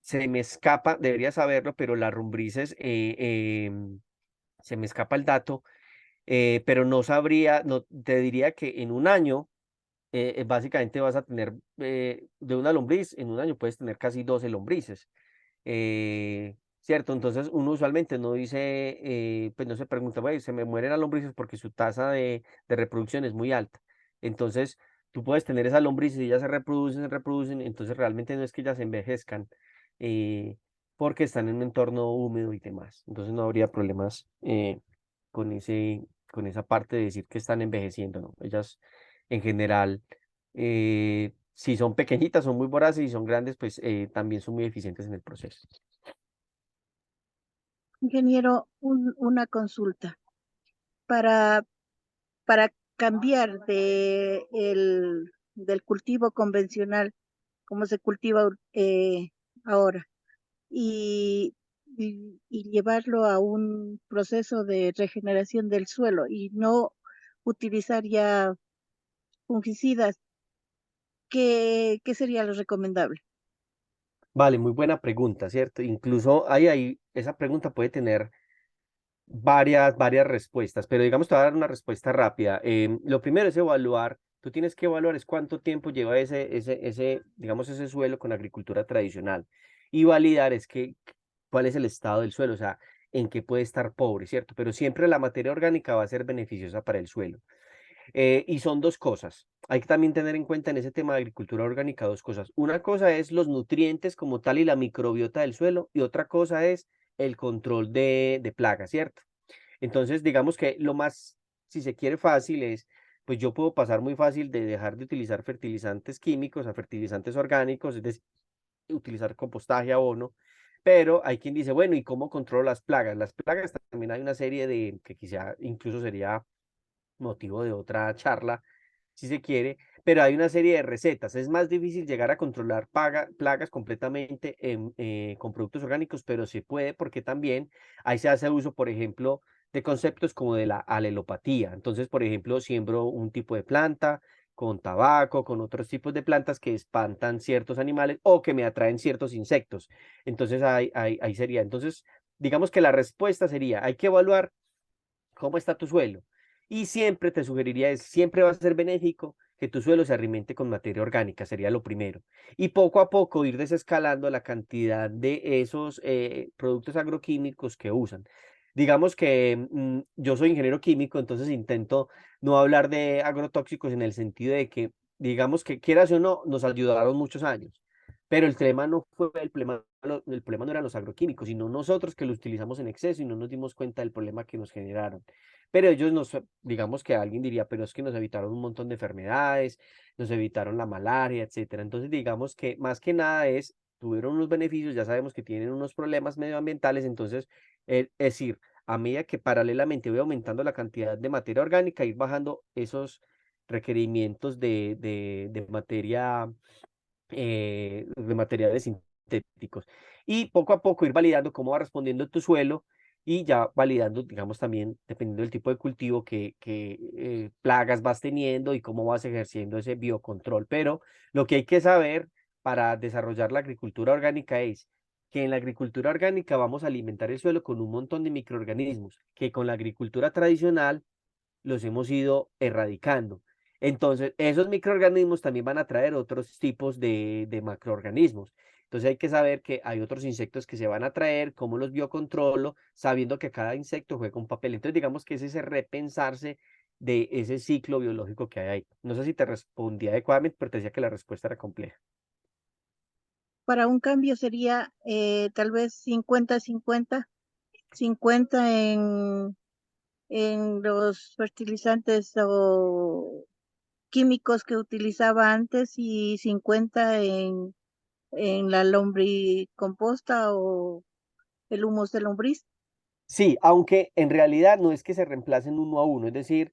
Se me escapa, debería saberlo, pero las lombrices, se me escapa el dato, pero no sabría, no, te diría que en un año, básicamente vas a tener de una lombriz, en un año puedes tener casi 12 lombrices. ¿Cierto? Entonces uno usualmente no dice, pues no se pregunta, "Güey, se me mueren las lombrices porque su tasa de reproducción es muy alta". Entonces tú puedes tener esas lombrices y ellas se reproducen, entonces realmente no es que ellas se envejezcan, eh, porque están en un entorno húmedo y demás. Entonces no habría problemas con esa parte de decir que están envejeciendo, ¿no? Ellas en general, si son pequeñitas, son muy voraces y son grandes, pues también son muy eficientes en el proceso. ingeniero, una consulta. Para, para cambiar del cultivo convencional, como se cultiva ahora, y llevarlo a un proceso de regeneración del suelo y no utilizar ya fungicidas, ¿qué sería lo recomendable? Vale, muy buena pregunta, ¿cierto? Incluso ahí, esa pregunta puede tener varias respuestas, pero digamos, te voy a dar una respuesta rápida. Lo primero es evaluar, tú tienes que evaluar es cuánto tiempo lleva digamos, ese suelo con agricultura tradicional y validar es que cuál es el estado del suelo, o sea, en qué puede estar pobre, ¿cierto? Pero siempre la materia orgánica va a ser beneficiosa para el suelo. Y son dos cosas. Hay que también tener en cuenta en ese tema de agricultura orgánica dos cosas. Una cosa es los nutrientes como tal y la microbiota del suelo y otra cosa es el control de plagas, ¿cierto? Entonces, digamos que lo más, si se quiere fácil, es, pues yo puedo pasar muy fácil de dejar de utilizar fertilizantes químicos a fertilizantes orgánicos, es decir, utilizar compostaje, abono, pero hay quien dice, bueno, ¿y cómo controlo las plagas? Las plagas también hay una serie que quizá incluso sería motivo de otra charla, si se quiere, pero hay una serie de recetas. Es más difícil llegar a controlar plagas completamente con productos orgánicos, pero se puede porque también ahí se hace uso, por ejemplo, de conceptos como de la alelopatía. Entonces, por ejemplo, siembro un tipo de planta con tabaco, con otros tipos de plantas que espantan ciertos animales o que me atraen ciertos insectos. Entonces, ahí sería. Entonces, digamos que la respuesta sería, hay que evaluar cómo está tu suelo. Y siempre te sugeriría, siempre va a ser benéfico que tu suelo se alimente con materia orgánica, sería lo primero. Y poco a poco ir desescalando la cantidad de esos productos agroquímicos que usan. Digamos que yo soy ingeniero químico, entonces intento no hablar de agrotóxicos en el sentido de que, digamos que quieras o no, nos ayudaron muchos años. Pero el problema no fue el problema no eran los agroquímicos, sino nosotros que los utilizamos en exceso y no nos dimos cuenta del problema que nos generaron. Pero ellos digamos que alguien diría, pero es que nos evitaron un montón de enfermedades, nos evitaron la malaria, etcétera. Entonces, digamos que más que nada tuvieron unos beneficios, ya sabemos que tienen unos problemas medioambientales, entonces, es decir, a medida que paralelamente voy aumentando la cantidad de materia orgánica, ir bajando esos requerimientos de materia de materiales sintéticos. Y poco a poco ir validando cómo va respondiendo tu suelo y ya validando, digamos, también, dependiendo del tipo de cultivo, que plagas vas teniendo y cómo vas ejerciendo ese biocontrol. Pero lo que hay que saber para desarrollar la agricultura orgánica es que en la agricultura orgánica vamos a alimentar el suelo con un montón de microorganismos que con la agricultura tradicional los hemos ido erradicando. Entonces, esos microorganismos también van a traer otros tipos de macroorganismos. Entonces hay que saber que hay otros insectos que se van a traer, cómo los biocontrolo, sabiendo que cada insecto juega un papel. Entonces, digamos que es ese repensarse de ese ciclo biológico que hay ahí. No sé si te respondí adecuadamente, pero te decía que la respuesta era compleja. Para un cambio sería tal vez 50-50, 50 en los fertilizantes o químicos que utilizaba antes y 50 en la lombricomposta o el humus de lombriz. Sí, aunque en realidad no es que se reemplacen uno a uno, es decir,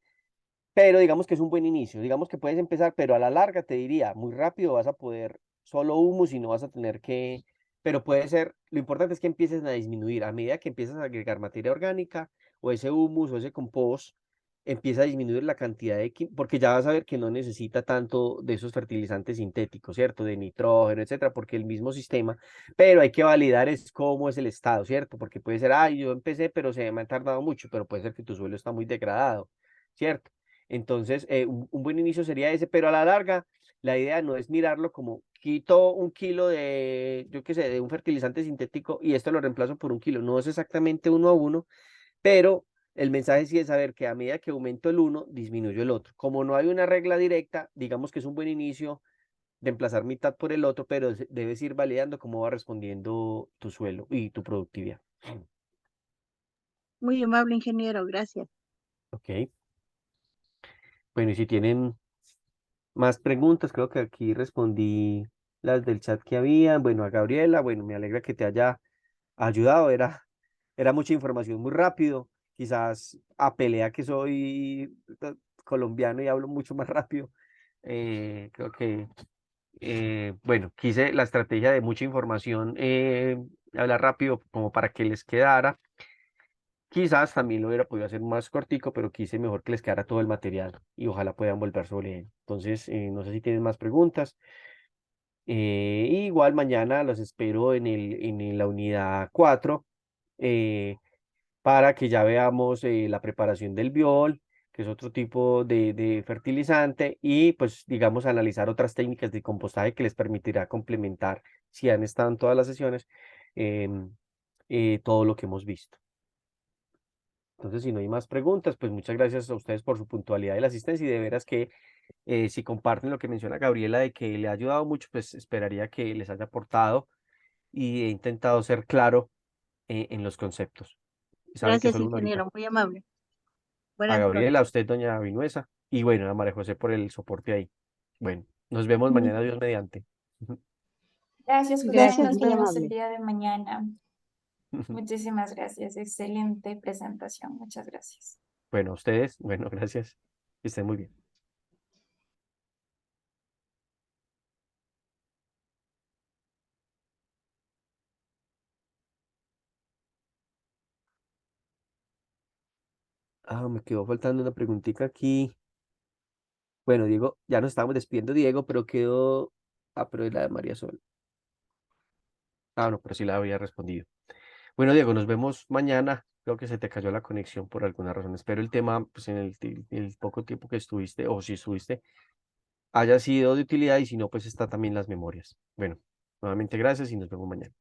pero digamos que es un buen inicio, digamos que puedes empezar, pero a la larga te diría, muy rápido vas a poder solo humus y no vas a tener que, pero puede ser, lo importante es que empieces a disminuir, a medida que empiezas a agregar materia orgánica o ese humus o ese compost, empieza a disminuir la cantidad porque ya vas a ver que no necesita tanto de esos fertilizantes sintéticos, ¿cierto? De nitrógeno, etcétera, porque el mismo sistema, pero hay que validar es cómo es el estado, ¿cierto? Porque puede ser, ay, yo empecé, pero se me ha tardado mucho, pero puede ser que tu suelo está muy degradado, ¿cierto? Entonces, un buen inicio sería ese, pero a la larga, la idea no es mirarlo como quito un kilo de, yo qué sé, de un fertilizante sintético y esto lo reemplazo por un kilo. No es exactamente uno a uno, pero el mensaje sí es saber que a medida que aumento el uno, disminuyo el otro. Como no hay una regla directa, digamos que es un buen inicio reemplazar mitad por el otro, pero debes ir validando cómo va respondiendo tu suelo y tu productividad. Muy amable, ingeniero, gracias. Ok. Bueno, y si tienen más preguntas, creo que aquí respondí las del chat que había. Bueno, a Gabriela, bueno, me alegra que te haya ayudado. Era mucha información muy rápido. Quizás a pelea que soy colombiano y hablo mucho más rápido. Creo que, bueno, quise la estrategia de mucha información, hablar rápido como para que les quedara. Quizás también lo hubiera podido hacer más cortico, pero quise mejor que les quedara todo el material y ojalá puedan volver sobre él. Entonces, no sé si tienen más preguntas. Igual mañana los espero en la unidad 4 para que ya veamos la preparación del biol, que es otro tipo de fertilizante, y pues digamos analizar otras técnicas de compostaje que les permitirá complementar, si han estado en todas las sesiones, em, todo lo que hemos visto. Entonces, si no hay más preguntas, pues muchas gracias a ustedes por su puntualidad y la asistencia y de veras que si comparten lo que menciona Gabriela de que le ha ayudado mucho, pues esperaría que les haya aportado y he intentado ser claro en los conceptos. Y saben que Gracias, solo una horita. ingeniero, muy amable. A Buenas noches. Gabriela, a usted, doña Vinuesa, y bueno, a María José por el soporte ahí. Bueno, nos vemos mañana, Dios mediante. Gracias, José. Gracias, Nos muy vemos el amable. día de mañana. Muchísimas gracias. Excelente presentación. Muchas gracias. Bueno, a ustedes, bueno, gracias. Que estén muy bien. Ah, me quedó faltando una preguntita aquí. Bueno, Diego, ya nos estamos despidiendo, Diego, pero quedó. Ah, pero es la de María Sol. Ah, no, pero sí la había respondido. Bueno, Diego, nos vemos mañana Creo que se te cayó la conexión por alguna razón. Espero el tema, pues en el poco tiempo que estuviste, o si estuviste, haya sido de utilidad y si no, pues está también las memorias. Bueno, nuevamente gracias y nos vemos mañana.